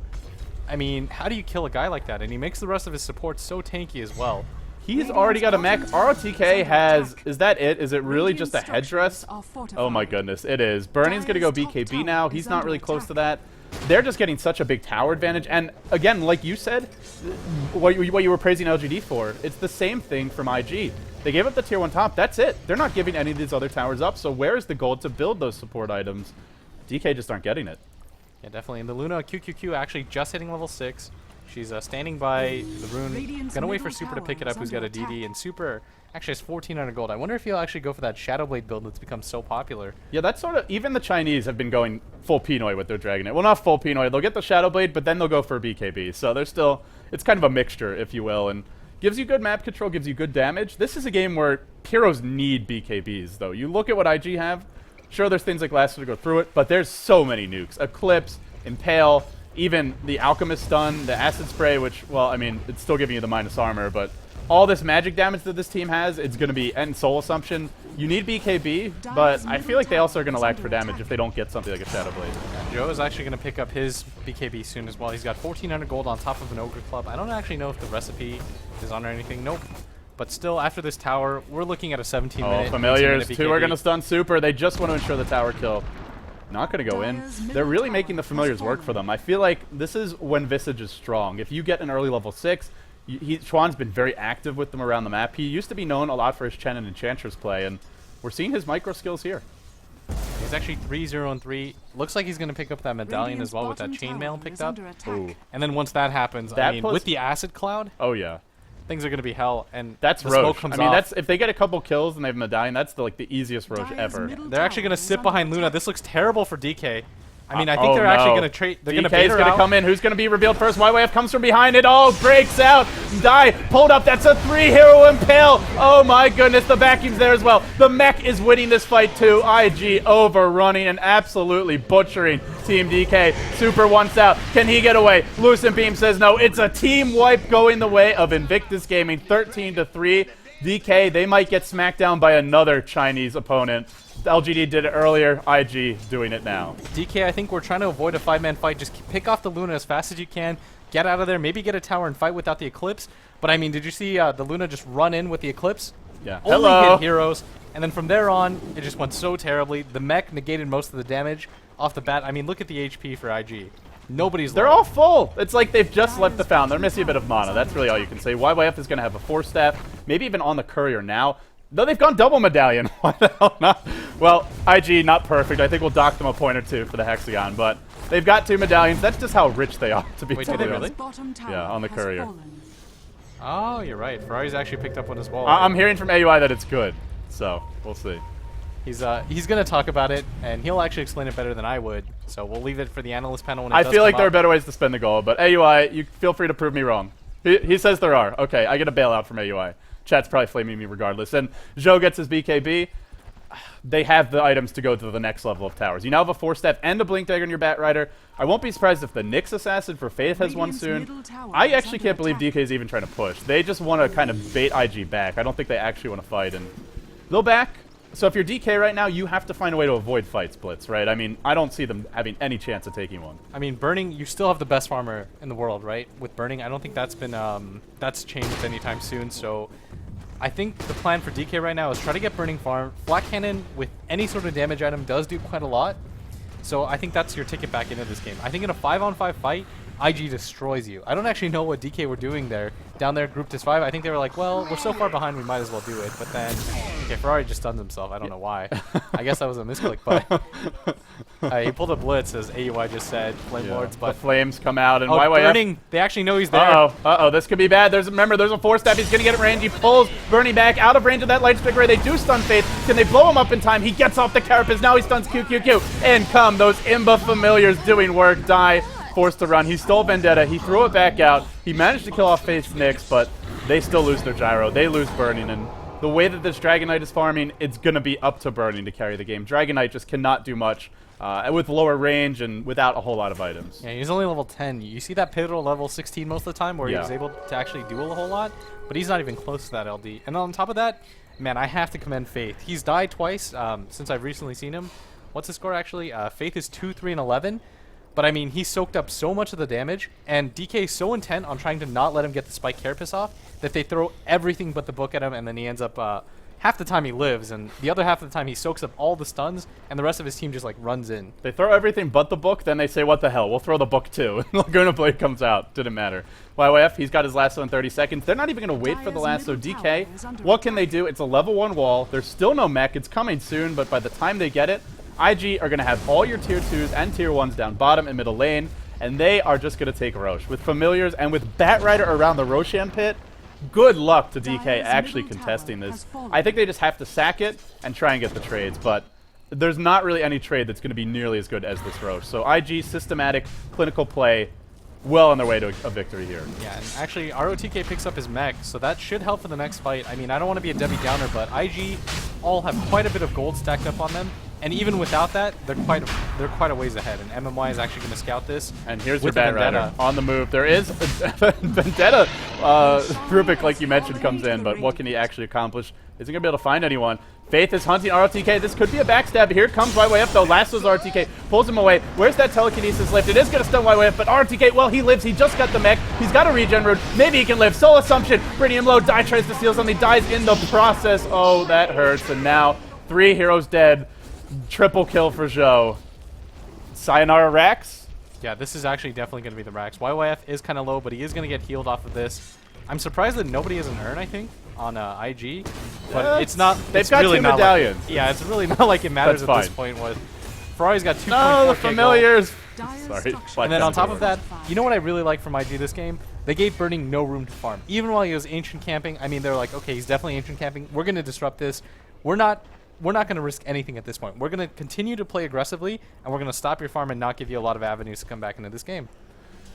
I mean, how do you kill a guy like that? And he makes the rest of his supports so tanky as well. He's already got a mech. ROTK has... Is that it? Is it really just a headdress? Oh my goodness, it is. Burning's going to go BKB now. He's not really close to that. They're just getting such a big tower advantage. And again, like you said, what you were praising LGD for, it's the same thing from IG. They gave up the tier 1 top. That's it. They're not giving any of these other towers up. So where is the gold to build those support items? DK just aren't getting it. Yeah, definitely. And the Luna QQQ actually just hitting level 6. She's standing by the rune. Gonna wait for Super to pick it up, who's got a DD. And Super actually has 1,400 gold. I wonder if he'll actually go for that Shadow Blade build that's become so popular. Yeah, that's sort of... Even the Chinese have been going full Pinoy with their Dragonet. Well, not full Pinoy. They'll get the Shadow Blade, but then they'll go for a BKB. So they're still... It's kind of a mixture, if you will. And gives you good map control, gives you good damage. This is a game where heroes need BKBs, though. You look at what IG have. Sure, there's things like Lasso to go through it, but there's so many nukes. Eclipse, Impale... Even the Alchemist stun, the Acid Spray, which, well, I mean, it's still giving you the minus armor, but all this magic damage that this team has, it's going to be, and Soul Assumption, you need BKB, but I feel like they also are going to lack for damage if they don't get something like a Shadow Blade. Joe is actually going to pick up his BKB soon as well. He's got 1,400 gold on top of an Ogre Club. I don't actually know if the recipe is on or anything. Nope. But still, after this tower, we're looking at a 17-minute. Oh, Familiars, 2 are going to stun Super. They just want to ensure the tower kill. Not going to go in. They're really making the Familiars work for them. I feel like this is when Visage is strong. If you get an early level 6, Chuan's been very active with them around the map. He used to be known a lot for his Chen and Enchantress play, and we're seeing his micro skills here. He's actually 3-0-3. Looks like he's going to pick up that medallion as well with that chainmail picked up. Ooh. And then once that happens, I mean, with the Acid Cloud, oh yeah, things are going to be hell. And that's the Roche. smoke comes I mean, off. that's if they get a couple kills and they have a medallion, that's the easiest Roche ever. They're actually going to sit behind Luna. This looks terrible for DK. I mean, I think they're actually going to trade. They're going to bait her going to out. come in. Who's going to be revealed first? YYF comes from behind. It all breaks out. Dai pulled up. That's a 3-hero impale. Oh my goodness. The vacuum's there as well. The mech is winning this fight too. IG overrunning and absolutely butchering Team DK. Super wants out. Can he get away? Lucent Beam says no. It's a team wipe going the way of Invictus Gaming. 13-3. DK, they might get smacked down by another Chinese opponent. LGD did it earlier, IG doing it now. DK, I think we're trying to avoid a 5-man fight. Just pick off the Luna as fast as you can. get out of there, maybe get a tower and fight without the Eclipse. But I mean, did you see the Luna just run in with the Eclipse? Yeah. Only Hello. hit heroes, and then from there on, it just went so terribly. The mech negated most of the damage off the bat. I mean, look at the HP for IG. Nobody's They're low. all full. It's like they've just left the fountain. They're missing a bit of mana. That's really all you can say. YYF is going to have a 4-staff, maybe even on the courier now. Though they've gone double medallion. Why the hell not? Well, IG, not perfect. I think we'll dock them a point or two for the Hexagon, but they've got 2 medallions. That's just how rich they are, to be Wait, did they totally really? honest. Yeah, on the courier. Oh, you're right. Ferrari's actually picked up one as well. I'm hearing from AUI that it's good, so we'll see. He's gonna talk about it, and he'll actually explain it better than I would. So we'll leave it for the analyst panel when it I does feel like come there are up. better ways to spend the gold, but AUI, you feel free to prove me wrong. He says there are. Okay, I get a bailout from AUI. Chat's probably flaming me regardless. And Zhou gets his BKB. They have the items to go to the next level of towers. You now have a 4-step and a Blink Dagger in your Bat Rider. I won't be surprised if the Nyx Assassin for Faith has one soon. I actually can't believe DK is even trying to push. They just want to kind of bait IG back. I don't think they actually want to fight. And they'll back. So if you're DK right now, you have to find a way to avoid fights, Blitz, right? I mean, I don't see them having any chance of taking one. I mean, Burning, you still have the best farmer in the world, right? With Burning, I don't think that's been that's changed anytime soon. So I think the plan for DK right now is try to get Burning farm. Flat Cannon with any sort of damage item does do quite a lot. So I think that's your ticket back into this game. I think in a 5-on-5 fight, IG destroys you. I don't actually know what DK were doing there. Down there, grouped as 5. I think they were like, well, we're so far behind, we might as well do it. But then, okay, Ferrari just stuns himself. I don't know why. I guess that was a misclick, but he pulled a blitz, as AUI just said, Flame Lords. But the flames come out, and oh, YYF... Burning, they actually know he's there. Uh-oh, this could be bad. Remember, there's a 4-step. He's going to get it range. He pulls Burning back out of range of that Light Strike Ray. They do stun Faith. Can they blow him up in time? He gets off the Carapace. Now he stuns QQQ. In come those Imba familiars doing work. Die, forced to run. He stole Vendetta. He threw it back out. He managed to kill off Faith's Nyx, but they still lose their Gyro. They lose Burning, and the way that this Dragon Knight is farming, it's going to be up to Burning to carry the game. Dragon Knight just cannot do much with lower range and without a whole lot of items. Yeah, he's only level 10. You see that pivotal level 16 most of the time where he was able to actually do a whole lot, but he's not even close to that LD. And on top of that, man, I have to commend Faith. He's died twice since I've recently seen him. What's his score actually? Faith is 2, 3, and 11. But I mean, he soaked up so much of the damage, and DK is so intent on trying to not let him get the Spike Carapace off that they throw everything but the book at him, and then he ends up half the time he lives, and the other half of the time he soaks up all the stuns, and the rest of his team just like runs in. They throw everything but the book, then they say, what the hell, we'll throw the book too. Laguna Blade comes out. Didn't matter. YYF, he's got his lasso in 30 seconds. They're not even going to wait for the lasso. DK, what can they do? It's a level 1 wall. There's still no mech. It's coming soon, but by the time they get it, IG are going to have all your tier 2s and tier 1s down bottom and middle lane, and they are just going to take Roche. With Familiars and with Bat Rider around the Roshan pit, good luck to DK actually contesting this. I think they just have to sack it and try and get the trades, but there's not really any trade that's going to be nearly as good as this Roche. So IG, systematic, clinical play, well on their way to a victory here. Yeah, and actually ROTK picks up his mech, so that should help for the next fight. I mean, I don't want to be a Debbie Downer, but IG all have quite a bit of gold stacked up on them. And even without that, they're quite a ways ahead. And MMY is actually going to scout this. And here's your with Bat Rider on the move. There is Vendetta. Rubik, like you mentioned, comes in, but what can he actually accomplish? Isn't going to be able to find anyone. Faith is hunting ROTK. This could be a backstab. Here comes YYF, though. Lasso's ROTK. Pulls him away. Where's that telekinesis lift? It is going to stun YYF, but ROTK, well, he lives. He just got the mech. He's got a regen rune. Maybe he can live. Soul Assumption. Bringing him low. Die tries to steal something. Dies in the process. Oh, that hurts. And now 3 heroes dead. Triple kill for Zhou. Sayonara Rax? Yeah, this is actually definitely going to be the Rax. YYF is kind of low, but he is going to get healed off of this. I'm surprised that nobody has an urn, I think, on IG. But it's not... They've got really 2 medallions. Like, yeah, it's really not like it matters at this point. Ferrari's got 2.4k No, the Familiars! Sorry. And then on top of that, you know what I really like from IG this game? They gave Burning no room to farm. Even while he was ancient camping, I mean, they're like, okay, he's definitely ancient camping. We're going to disrupt this. We're not going to risk anything at this point. We're going to continue to play aggressively, and we're going to stop your farm and not give you a lot of avenues to come back into this game.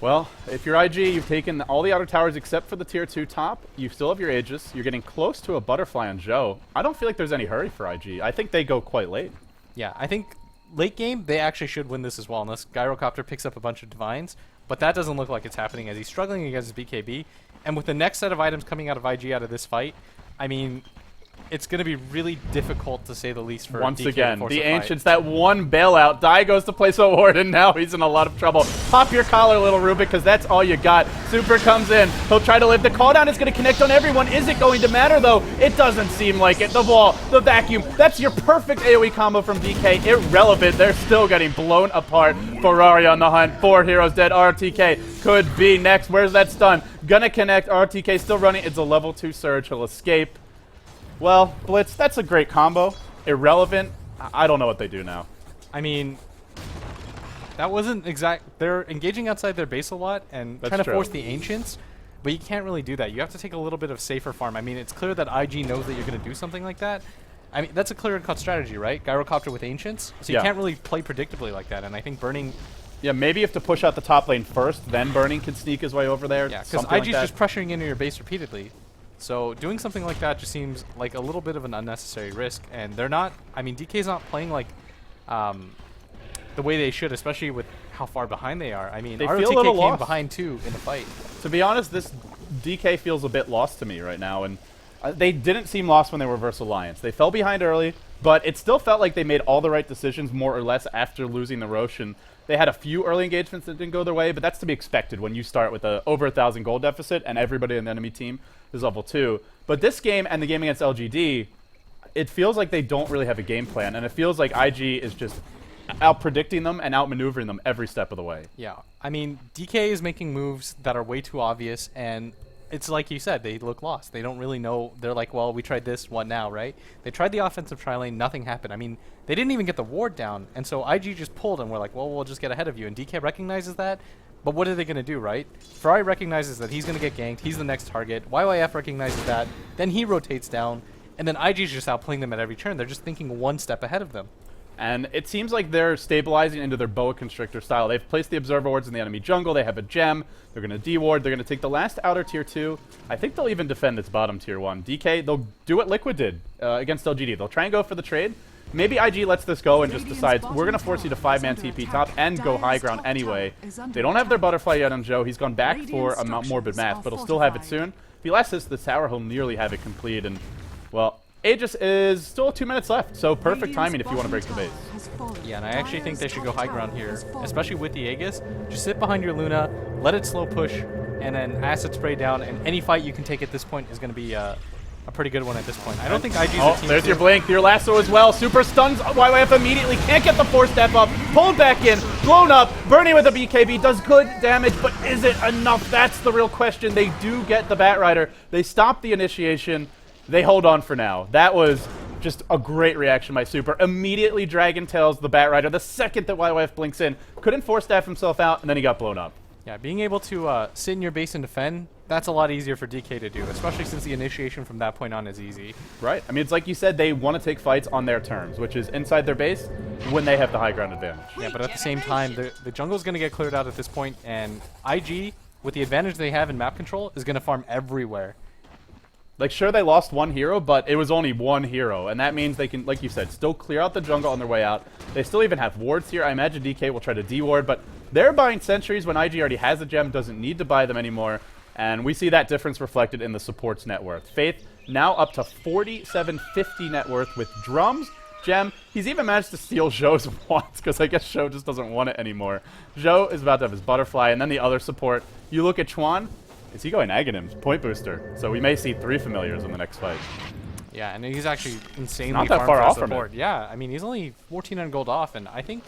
Well, if you're IG, you've taken all the outer towers except for the tier 2 top. You still have your Aegis. You're getting close to a butterfly on Zhou. I don't feel like there's any hurry for IG. I think they go quite late. Yeah, I think late game, they actually should win this as well, unless Gyrocopter picks up a bunch of Divines. But that doesn't look like it's happening, as he's struggling against his BKB. And with the next set of items coming out of IG out of this fight, I mean, it's going to be really difficult to say the least for Once DK to again, force the a fight. Ancients, that one bailout. Dai goes to place a ward, and now he's in a lot of trouble. Pop your collar, little Rubik, because that's all you got. Super comes in. He'll try to live. The call down is going to connect on everyone. Is it going to matter, though? It doesn't seem like it. The wall, the vacuum. That's your perfect AoE combo from DK. Irrelevant. They're still getting blown apart. Ferrari on the hunt. 4 heroes dead. RTK could be next. Where's that stun? Gonna connect. RTK still running. It's a level 2 surge. He'll escape. Well, Blitz, that's a great combo. Irrelevant. I don't know what they do now. I mean, that wasn't exact. They're engaging outside their base a lot and That's trying to true. force the Ancients, but you can't really do that. You have to take a little bit of safer farm. I mean, it's clear that IG knows that you're going to do something like that. I mean, that's a clear-cut strategy, right? Gyrocopter with Ancients. So you Yeah. can't really play predictably like that, and I think Burning... Yeah, maybe you have to push out the top lane first, then Burning can sneak his way over there. Yeah, because something like IG's that. just pressuring into your base repeatedly. So doing something like that just seems like a little bit of an unnecessary risk, and they're not... I mean, DK's not playing like the way they should, especially with how far behind they are. I mean, They feel a ROTK little came lost. behind too in the fight. To be honest, this DK feels a bit lost to me right now, and they didn't seem lost when they were versus Alliance. They fell behind early, but it still felt like they made all the right decisions more or less after losing the Rosh. And they had a few early engagements that didn't go their way, but that's to be expected when you start with a over 1,000 gold deficit and everybody in the enemy team is level 2. But this game and the game against LGD, it feels like they don't really have a game plan, and it feels like IG is just out-predicting them and out-maneuvering them every step of the way. Yeah, I mean, DK is making moves that are way too obvious, and it's like you said, they look lost. They don't really know. They're like, well, we tried this, what now, right? They tried the offensive tri-lane, nothing happened. I mean, they didn't even get the ward down, and so IG just pulled, and we're like, well, we'll just get ahead of you, and DK recognizes that, but what are they going to do, right? Ferrari recognizes that he's going to get ganked, he's the next target, YYF recognizes that, then he rotates down, and then IG's just outplaying them at every turn. They're just thinking one step ahead of them. And it seems like they're stabilizing into their Boa Constrictor style. They've placed the Observer Wards in the enemy jungle. They have a gem. They're going to D-Ward. They're going to take the last outer tier 2. I think they'll even defend its bottom tier 1. DK, they'll do what Liquid did against LGD. They'll try and go for the trade. Maybe IG lets this go and just decides, we're going to force you to 5-man TP top and go high ground anyway. They don't have their Butterfly yet on Joe. He's gone back for a Morbid Math, but he'll still have it soon. If he lets this tower, he'll nearly have it complete. And, well, Aegis is still 2 minutes left, so perfect timing if you want to break the base. Yeah, and I actually think they should go high ground here, especially with the Aegis. Just sit behind your Luna, let it slow push, and then acid spray down, and any fight you can take at this point is going to be a pretty good one at this point. I don't think IG's a team. There's your blink, your lasso as well. Super stuns YYF immediately, can't get the 4-step up, pulled back in, blown up, Bernie with a BKB, does good damage, but is it enough? That's the real question. They do get the Batrider, they stop the initiation, they hold on for now. That was just a great reaction by Super. Immediately Dragon Tails the Batrider the second that YYF blinks in. Couldn't 4-staff himself out, and then he got blown up. Yeah, being able to sit in your base and defend, that's a lot easier for DK to do, especially since the initiation from that point on is easy. Right. I mean, it's like you said, they want to take fights on their terms, which is inside their base when they have the high ground advantage. Yeah, but at the same time, the jungle's going to get cleared out at this point, and IG, with the advantage they have in map control, is going to farm everywhere. Like, sure, they lost one hero, but it was only one hero, and that means they can, like you said, still clear out the jungle on their way out. They still even have wards here. I imagine DK will try to D-ward, but they're buying sentries when IG already has a gem, doesn't need to buy them anymore, and we see that difference reflected in the support's net worth. Faith now up to 4750 net worth with drums, gem. He's even managed to steal Zhou's once, because I guess Zhou just doesn't want it anymore. Zhou is about to have his butterfly, and then the other support. You look at Chuan. Is he going Aghanim? Point booster. So we may see 3 familiars in the next fight. Yeah, and he's actually insanely not that farmed far for off from support. it. Yeah, I mean, he's only 1,400 gold off, and I think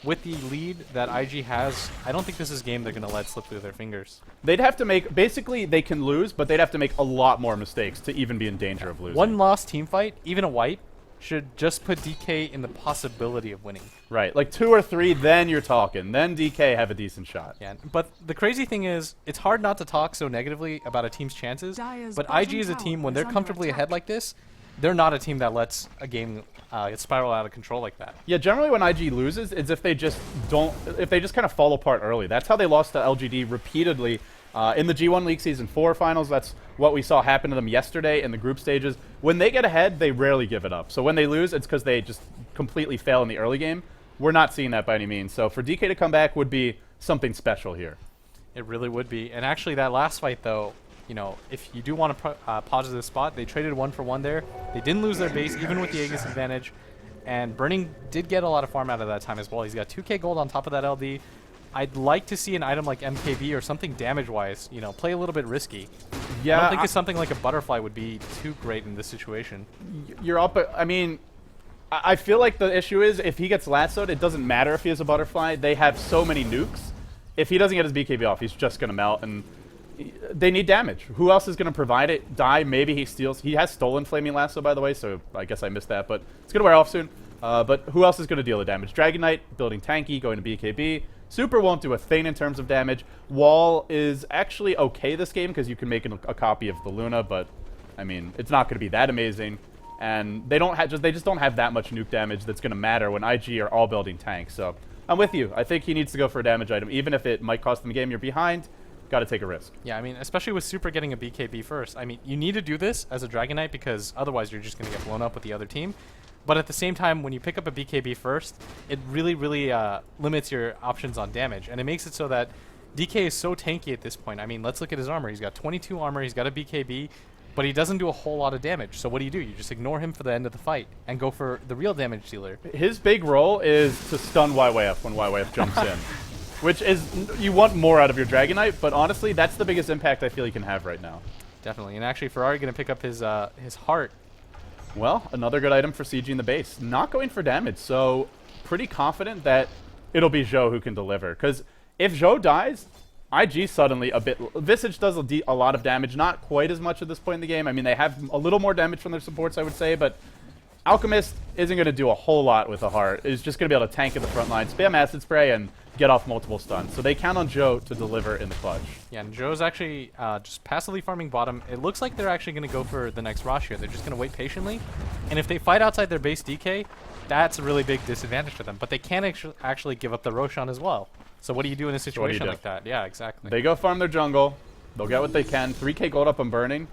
with the lead that IG has, I don't think this is a game they're going to let slip through their fingers. They'd have to make, basically they can lose, but they'd have to make a lot more mistakes to even be in danger of losing. One lost team fight, even a wipe, should just put DK in the possibility of winning. Right, like 2 or 3, then you're talking. Then DK have a decent shot. Yeah, but the crazy thing is, it's hard not to talk so negatively about a team's chances, but IG is a team, when they're comfortably ahead like this, they're not a team that lets a game spiral out of control like that. Yeah, generally when IG loses, it's if they just kind of fall apart early. That's how they lost to LGD repeatedly in the G1 League Season 4 finals. That's what we saw happen to them yesterday in the group stages. When they get ahead, they rarely give it up. So when they lose, it's because they just completely fail in the early game. We're not seeing that by any means. So for DK to come back would be something special here. It really would be. And actually, that last fight, though, you know, if you do want to pause this spot, they traded 1 for 1 there. They didn't lose their base, even with the Aegis advantage. And Burning did get a lot of farm out of that time as well. He's got 2k gold on top of that LD. I'd like to see an item like MKB or something damage-wise, you know, play a little bit risky. Yeah, I don't think it's something like a butterfly would be too great in this situation. You're up. I mean, I feel like the issue is if he gets lassoed, it doesn't matter if he has a butterfly. They have so many nukes. If he doesn't get his BKB off, he's just going to melt, and they need damage. Who else is going to provide it? Die, maybe he steals. He has stolen Flaming Lasso, by the way, so I guess I missed that, but it's going to wear off soon. But who else is going to deal the damage? Dragon Knight, building tanky, going to BKB. Super won't do a thing in terms of damage. Wall is actually okay this game because you can make a copy of the Luna, but I mean, it's not going to be that amazing. And they just don't have that much nuke damage that's going to matter when IG are all building tanks. So I'm with you. I think he needs to go for a damage item, even if it might cost them the game. You're behind. Got to take a risk. Yeah, I mean, especially with Super getting a BKB first. I mean, you need to do this as a Dragon Knight because otherwise you're just going to get blown up with the other team. But at the same time, when you pick up a BKB first, it really, really limits your options on damage. And it makes it so that DK is so tanky at this point. I mean, let's look at his armor. He's got 22 armor, he's got a BKB, but he doesn't do a whole lot of damage. So what do? You just ignore him for the end of the fight and go for the real damage dealer. His big role is to stun YYF when YYF jumps in. Which is, you want more out of your Dragon Knight, but honestly, that's the biggest impact I feel he can have right now. Definitely. And actually, Ferrari going to pick up his heart. Well, another good item for sieging the base. Not going for damage, so pretty confident that it'll be Zhou who can deliver. Because if Zhou dies, IG suddenly a bit... Visage does a lot of damage, not quite as much at this point in the game. I mean, they have a little more damage from their supports, I would say, but Alchemist isn't going to do a whole lot with the heart. It's just going to be able to tank at the front line, spam acid spray, and get off multiple stuns. So they count on Zhou to deliver in the clutch. Yeah, and Zhou's actually just passively farming bottom. It looks like they're actually going to go for the next Rosh here. They're just going to wait patiently. And if they fight outside their base DK, that's a really big disadvantage for them. But they can actually give up the Roshan as well. So what do you do in a situation like that? Yeah, exactly. They go farm their jungle. They'll get what they can. 3k gold up on burning.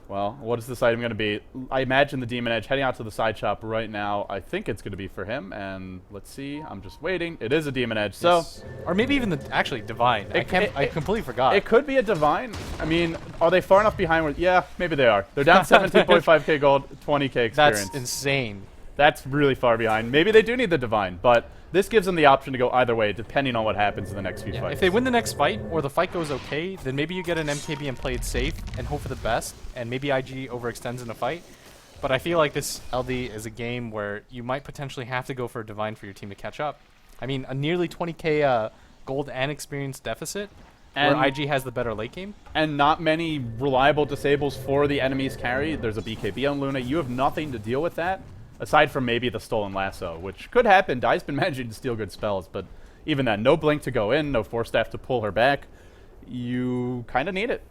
Well, what is this item going to be? I imagine the Demon Edge heading out to the side shop right now. I think it's going to be for him, and let's see. I'm just waiting. It is a Demon Edge, so... Yes. Or maybe even actually Divine. I completely forgot. It could be a Divine. I mean, are they far enough behind where... Yeah, maybe they are. They're down 17.5k gold, 20k experience. That's insane. That's really far behind. Maybe they do need the Divine, but this gives them the option to go either way, depending on what happens in the next few fights. If they win the next fight, or the fight goes okay, then maybe you get an MKB and play it safe, and hope for the best, and maybe IG overextends in a fight. But I feel like this LD is a game where you might potentially have to go for a Divine for your team to catch up. I mean, a nearly 20k gold and experience deficit, where IG has the better late game. And not many reliable disables for the enemy's carry. There's a BKB on Luna. You have nothing to deal with that. Aside from maybe the stolen lasso, which could happen. Dai's been managing to steal good spells, but even then, no blink to go in, no force staff to pull her back. You kind of need it.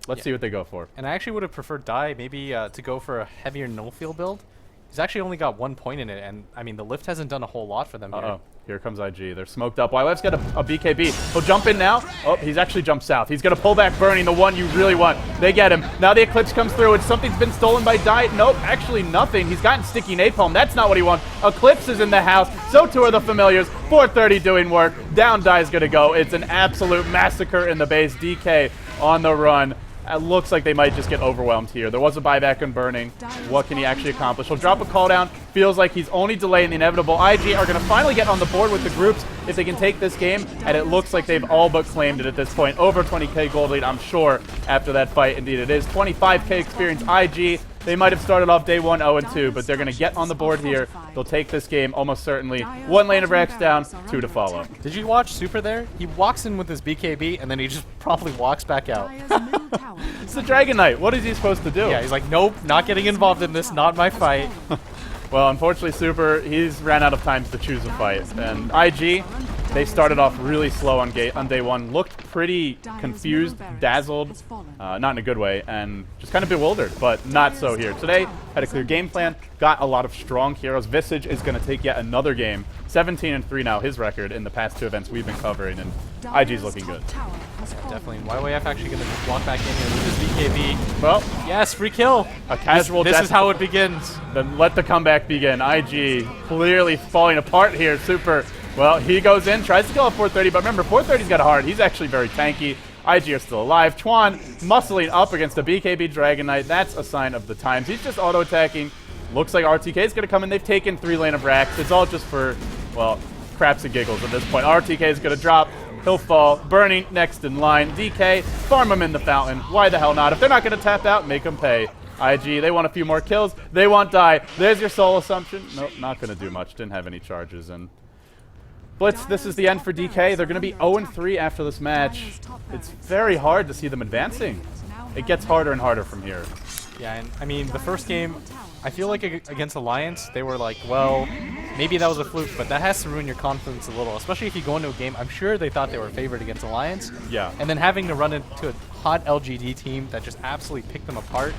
Let's see what they go for. And I actually would have preferred Dai maybe to go for a heavier no-field build. He's actually only got 1 point in it, and I mean, the lift hasn't done a whole lot for them here. Here comes IG. They're smoked up. YYF's got a BKB. He'll jump in now. Oh, he's actually jumped south. He's going to pull back Burning, the one you really want. They get him. Now the Eclipse comes through, and something's been stolen by Dai. Nope, actually nothing. He's gotten Sticky Napalm. That's not what he wants. Eclipse is in the house. So too are the Familiars. 430 doing work. Down Dai's going to go. It's an absolute massacre in the base. DK on the run. It looks like they might just get overwhelmed here. There was a buyback on Burning. What can he actually accomplish? He'll drop a call down. Feels like he's only delaying the inevitable. IG are going to finally get on the board with the groups if they can take this game, and it looks like they've all but claimed it at this point. Over 20k gold lead, I'm sure, after that fight. Indeed it is. 25k experience. IG, they might have started off day 1 0-2, but they're going to get on the board here. They'll take this game almost certainly. 1 lane of Rex down, 2 to follow. Did you watch Super there? He walks in with his BKB, and then he just promptly walks back out. It's the Dragon Knight. What is he supposed to do? Yeah, he's like, nope, not getting involved in this, not my fight. Well, unfortunately, Super, he's ran out of times to choose a fight. And IG, they started off really slow on day 1, looked pretty confused, dazzled, not in a good way, and just kind of bewildered, but not so here. Today, had a clear game plan, got a lot of strong heroes. Visage is going to take yet another game. 17-3 now, his record in the past 2 events we've been covering, and IG's looking good. Definitely. YYF actually going to walk back in here with his BKB. Well, yes, free kill. A casual This is how it begins. Then let the comeback begin. IG clearly falling apart here. Super. Well, he goes in, tries to kill at 430, but remember, 430's got a heart. He's actually very tanky. IG are still alive. Chuan muscling up against a BKB Dragon Knight. That's a sign of the times. He's just auto-attacking. Looks like RTK is going to come in. They've taken 3 lane of racks. It's all just for, well, craps and giggles at this point. RTK is going to drop. He'll fall. Burning next in line. DK, farm him in the fountain. Why the hell not? If they're not going to tap out, make them pay. IG, they want a few more kills. They want die. There's your soul assumption. Nope, not going to do much. Didn't have any charges. And Blitz, this is the end for DK. They're going to be 0-3 after this match. It's very hard to see them advancing. It gets harder and harder from here. Yeah, and I mean, the first game, I feel like against Alliance, they were like, well, maybe that was a fluke, but that has to ruin your confidence a little, especially if you go into a game. I'm sure they thought they were favored against Alliance. Yeah. And then having to run into a hot LGD team that just absolutely picked them apart,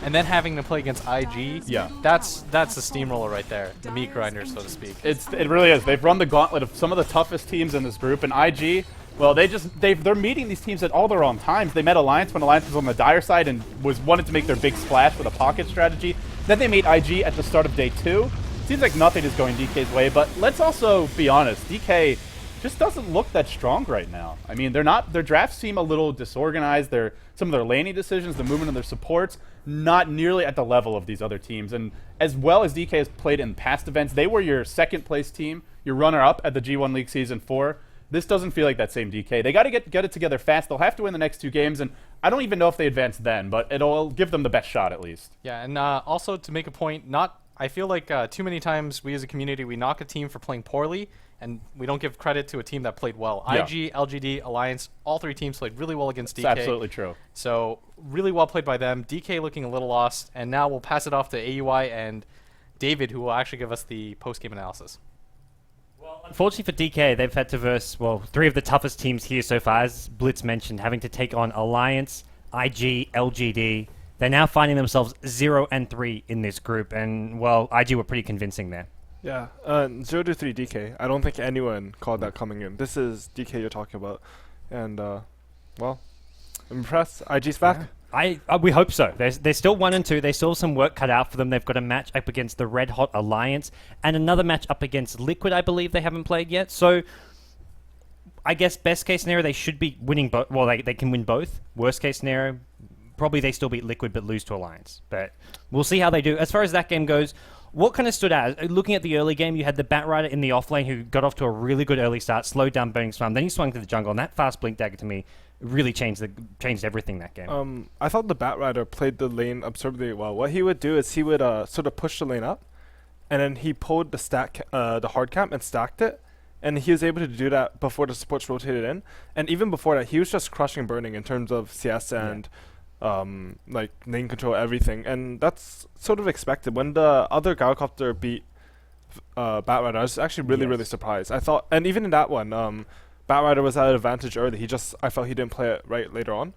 and then having to play against IG, yeah, that's the steamroller right there, the meat grinder, so to speak. It really is. They've run the gauntlet of some of the toughest teams in this group, and IG, well, they're meeting these teams at all the wrong times. They met Alliance when Alliance was on the dire side and wanted to make their big splash with a pocket strategy. Then they made IG at the start of day 2. Seems like nothing is going DK's way, but let's also be honest. DK just doesn't look that strong right now. I mean, their drafts seem a little disorganized. Some of their laning decisions, the movement of their supports, not nearly at the level of these other teams. And as well as DK has played in past events, they were your second place team, your runner-up at the G1 League Season 4. This doesn't feel like that same DK. They got to get it together fast. They'll have to win the next 2 games, and I don't even know if they advance then, but it'll give them the best shot at least. Yeah, and also to make a point, I feel like too many times we as a community, we knock a team for playing poorly, and we don't give credit to a team that played well. Yeah. IG, LGD, Alliance, all 3 teams played really well against DK. It's absolutely true. So really well played by them. DK looking a little lost, and now we'll pass it off to AUI and David, who will actually give us the post-game analysis. Well, unfortunately for DK, they've had to verse, 3 of the toughest teams here so far, as Blitz mentioned, having to take on Alliance, IG, LGD. They're now finding themselves 0-3 in this group, and, well, IG were pretty convincing there. Yeah, 0-3 DK. I don't think anyone called that coming in. This is DK you're talking about. And, well, I'm impressed. IG's back. Yeah. We hope so. They're still 1-2. They still have some work cut out for them. They've got a match up against the Red Hot Alliance and another match up against Liquid, I believe they haven't played yet. So I guess best case scenario, they should be winning both. Well, they can win both. Worst case scenario, probably they still beat Liquid but lose to Alliance. But we'll see how they do. As far as that game goes, what kind of stood out? Looking at the early game, you had the Batrider in the offlane who got off to a really good early start, slowed down Burning Swarm, then he swung to the jungle, and that fast blink dagger to me really changed everything that game. I thought the Batrider played the lane absurdly well. What he would do is he would sort of push the lane up, and then he pulled the hard camp and stacked it, and he was able to do that before the supports rotated in. And even before that, he was just crushing Burning in terms of CS and like lane control, everything. And that's sort of expected. When the other Gyrocopter beat Batrider, I was actually really surprised. I thought, and even in that one, Batrider was at an advantage early. I felt he didn't play it right later on.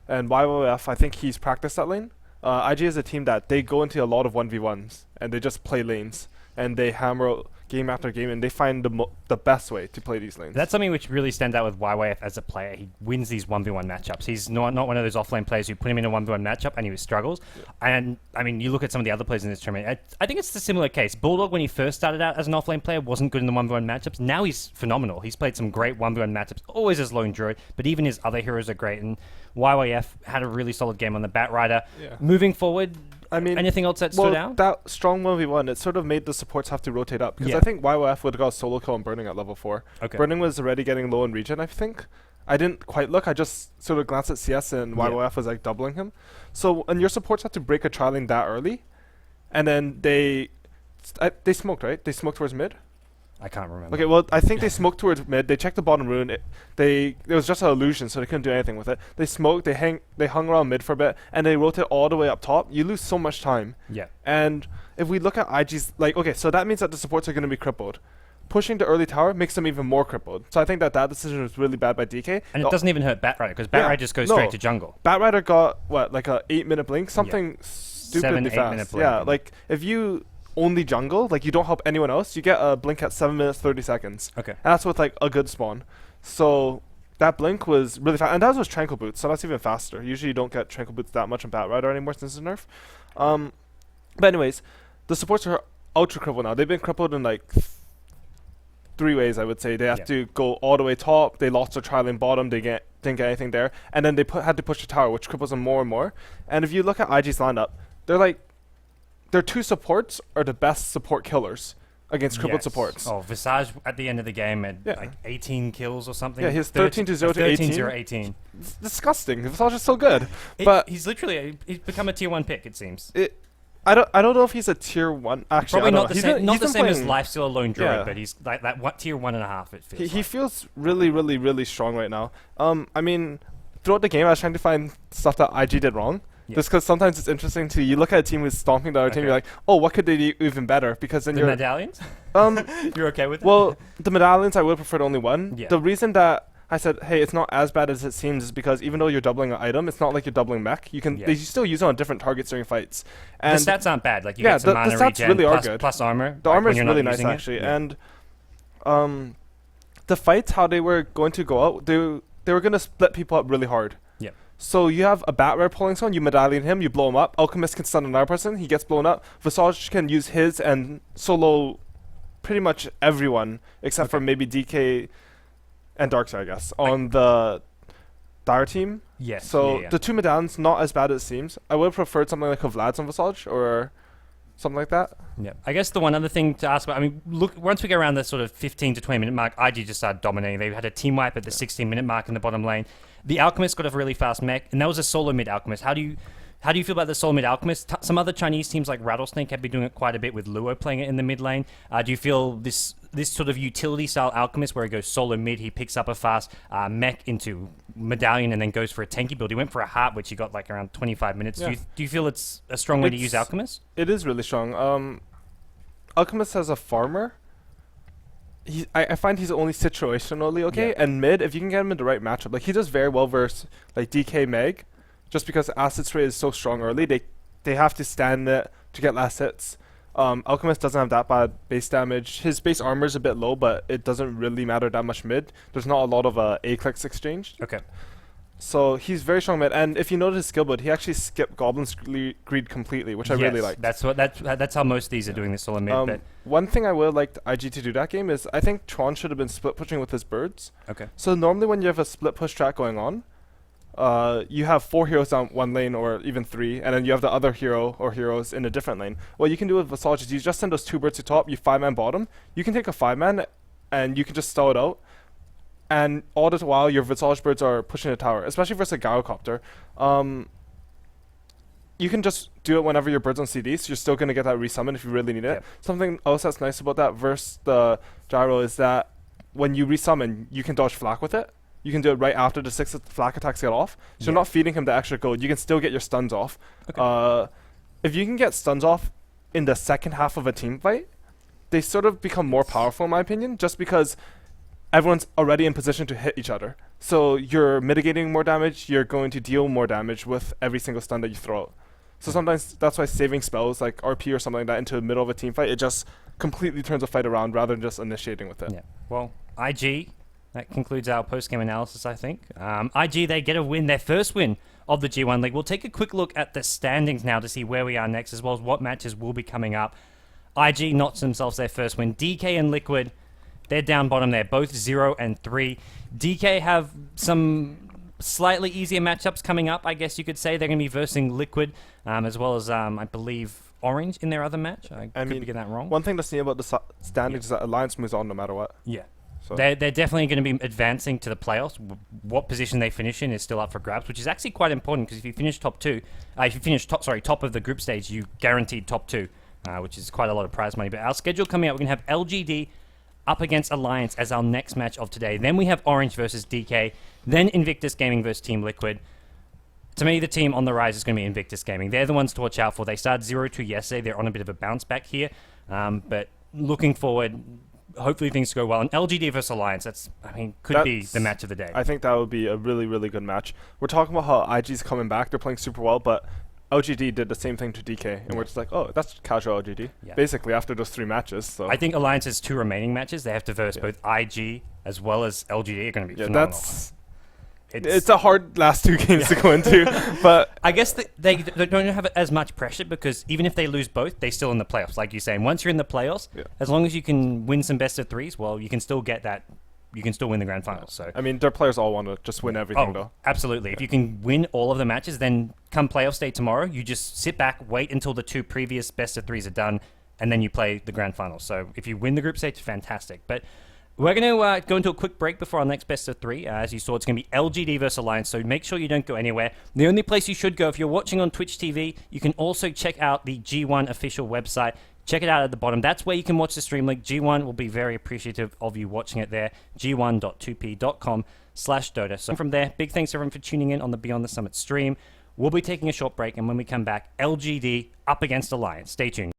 And YYF, I think he's practiced that lane. IG is a team that they go into a lot of 1v1s and they just play lanes and they hammer game after game and they find the best way to play these lanes. That's something which really stands out with YYF as a player. He wins these 1v1 matchups. He's not one of those offlane players who put him in a 1v1 matchup and he struggles. Yeah. And, I mean, you look at some of the other players in this tournament, I think it's a similar case. Bulldog, when he first started out as an offlane player, wasn't good in the 1v1 matchups. Now he's phenomenal. He's played some great 1v1 matchups, always as Lone Druid, but even his other heroes are great. And YYF had a really solid game on the Batrider. Yeah. Moving forward, I mean, anything else that stood out? That strong 1v1, it sort of made the supports have to rotate up. Because I think YYF would have got a solo kill on Burning at level 4. Okay. Burning was already getting low in regen, I think. I didn't quite look. I just sort of glanced at CS and YYF was like doubling him. So, and your supports had to break a tri lane that early. And then they smoked, right? They smoked towards mid? I can't remember. Okay, well, I think they smoked towards mid. They checked the bottom rune. It was just an illusion, so they couldn't do anything with it. They smoked. They hung around mid for a bit, and they rotate all the way up top. You lose so much time. Yeah. And if we look at IG's, so that means that the supports are going to be crippled. Pushing the early tower makes them even more crippled. So I think that decision was really bad by DK. And it doesn't even hurt Batrider, because Batrider just goes straight to jungle. Batrider got, like a 8-minute blink? Something stupidly 7-8-minute blink. Yeah, like, if you only jungle, like you don't help anyone else, you get a blink at 7 minutes 30 seconds. Okay. And that's with like a good spawn. So that blink was really fast, and that was Tranquil Boots, so that's even faster. Usually you don't get Tranquil Boots that much in Batrider anymore since it's nerf. But anyways, the supports are ultra crippled now. They've been crippled in like 3 ways, I would say. They have to go all the way top. They lost their tri lane bottom. They get didn't get anything there. And then they had to push the tower, which cripples them more and more. And if you look at IG's lineup, their 2 supports are the best support killers against crippled supports. Oh, Visage at the end of the game had Yeah. like 18 kills or something. Yeah, he has 13 to 0 to 18. 13-0-18. It's disgusting. Visage is so good. But But he's literally he's become a tier 1 pick, it seems. I don't know if he's a tier 1. Actually, Probably I don't not know. the He's same, been- not he's the been same as playing- Lifesteal Lone Druid, Yeah. but he's like that tier 1.5. It feels. He like. feels really, really, really strong right now. I mean, throughout the game, I was trying to find stuff that IG did wrong. Yeah. Just because sometimes it's interesting to you look at a team who's stomping the other team, Okay. you're like, oh, what could they do even better? Because then The you're medallions. You're okay with it? well, the medallions I would prefer only one. Yeah. The reason that I said, hey, it's not as bad as it seems is because even though you're doubling an item, it's not like you're doubling mech. They still use it on different targets during fights. And the stats aren't bad. Like you yeah, get some the mana stats regen really are plus, good. plus armor. the like, armor when is you're really not nice using it. actually. Yeah. And the fights, how they were going to go out, they were going to split people up really hard. Yeah. So you have a bat rare pulling someone, you medallion him, you blow him up. Alchemist can stun another person, he gets blown up. Visage can use his and solo pretty much everyone except for maybe DK and Darkseid, I guess, on the Dire team. Yes. So yeah. the 2 medallions, not as bad as it seems. I would have preferred something like a Vlad's on Visage or something like that. Yeah. I guess the one other thing to ask about, I mean, look, once we get around the sort of 15 to 20 minute mark, IG just started dominating. They had a team wipe at the 16-minute mark in the bottom lane. The Alchemist got a really fast mech, and that was a solo mid Alchemist. How do you feel about the solo mid Alchemist? Some other Chinese teams like Rattlesnake have been doing it quite a bit with Luo playing it in the mid lane. Do you feel this sort of utility style Alchemist where he goes solo mid, he picks up a fast mech into medallion and then goes for a tanky build? He went for a heart, which he got like around 25 minutes. Yeah. Do you feel it's a strong way to use Alchemist? It is really strong. Alchemist as a farmer, I find he's only situationally okay. Yeah. And mid, if you can get him in the right matchup, like he does very well versus like DK Meg, just because acid spray is so strong early, they have to stand it to get last hits. Alchemist doesn't have that bad base damage. His base armor is a bit low, but it doesn't really matter that much mid. There's not a lot of A-clicks exchanged. Okay. So he's very strong mid, and if you notice his skill build, he actually skipped Goblin's Greed completely, which I really like. That's how most of these are doing this solo mid. But One thing I would like IG to do that game is I think Tron should have been split pushing with his birds. okay. So normally when you have a split push track going on, you have 4 heroes down one lane or even 3, and then you have the other hero or heroes in a different lane. What you can do with Visage is you just send those 2 birds to top, you 5-man bottom. You can take a 5-man and you can just stall it out. And all the while your Visage birds are pushing the tower, especially versus a Gyrocopter. You can just do it whenever your bird's on CD, so you're still going to get that resummon if you really need it. Yep. Something else that's nice about that versus the Gyro is that when you resummon, you can dodge flak with it. You can do it right after the 6 flak attacks get off. So you're not feeding him the extra gold. You can still get your stuns off. Okay. If you can get stuns off in the second half of a team fight, they sort of become more powerful in my opinion, just because everyone's already in position to hit each other. So you're mitigating more damage, you're going to deal more damage with every single stun that you throw out. So sometimes that's why saving spells like RP or something like that into the middle of a team fight, it just completely turns a fight around rather than just initiating with it. Yeah. Well, IG, that concludes our post-game analysis, I think. IG, they get a win, their first win of the G1 League. We'll take a quick look at the standings now to see where we are next, as well as what matches will be coming up. IG knocks themselves their first win. DK and Liquid, they're down bottom. They're both 0 and 3. DK have some slightly easier matchups coming up, I guess you could say. They're going to be versing Liquid, as well as, I believe, Orange in their other match. I could be getting that wrong. One thing that's neat about the standings is that Alliance moves on no matter what. Yeah. So They're definitely going to be advancing to the playoffs. What position they finish in is still up for grabs, which is actually quite important because if you finish top of the group stage, you guaranteed top 2, which is quite a lot of prize money. But our schedule coming up, we're going to have LGD up against Alliance as our next match of today. Then we have Orange versus DK. Then Invictus Gaming versus Team Liquid. To me, the team on the rise is going to be Invictus Gaming. They're the ones to watch out for. They started 0-2 yesterday. They're on a bit of a bounce back here. But looking forward, hopefully things go well. And LGD versus Alliance, could be the match of the day. I think that would be a really, really good match. We're talking about how IG's coming back. They're playing super well, but LGD did the same thing to DK. And we're just like, oh, that's casual LGD. Yeah. Basically, after those 3 matches. So I think Alliance has 2 remaining matches. They have to verse both IG as well as LGD. Are going to be phenomenal. It's a hard last 2 games to go into, but I guess they don't have as much pressure because even if they lose both, they're still in the playoffs. Like you're saying, once you're in the playoffs, as long as you can win some best of 3s, well, you can still get that you can still win the grand finals. So I mean, their players all want to just win everything, though. absolutely. If you can win all of the matches, then come playoff day tomorrow, you just sit back, wait until the 2 previous best of 3s are done, and then you play the grand finals. So if you win the group stage, fantastic. But we're going to go into a quick break before our next best of 3. As you saw, it's going to be LGD versus Alliance, so make sure you don't go anywhere. The only place you should go, if you're watching on Twitch TV, you can also check out the G1 official website. Check it out at the bottom. That's where you can watch the stream link. G1 will be very appreciative of you watching it there. g1.2p.com/Dota. So from there, big thanks everyone for tuning in on the Beyond the Summit stream. We'll be taking a short break, and when we come back, LGD up against Alliance. Stay tuned.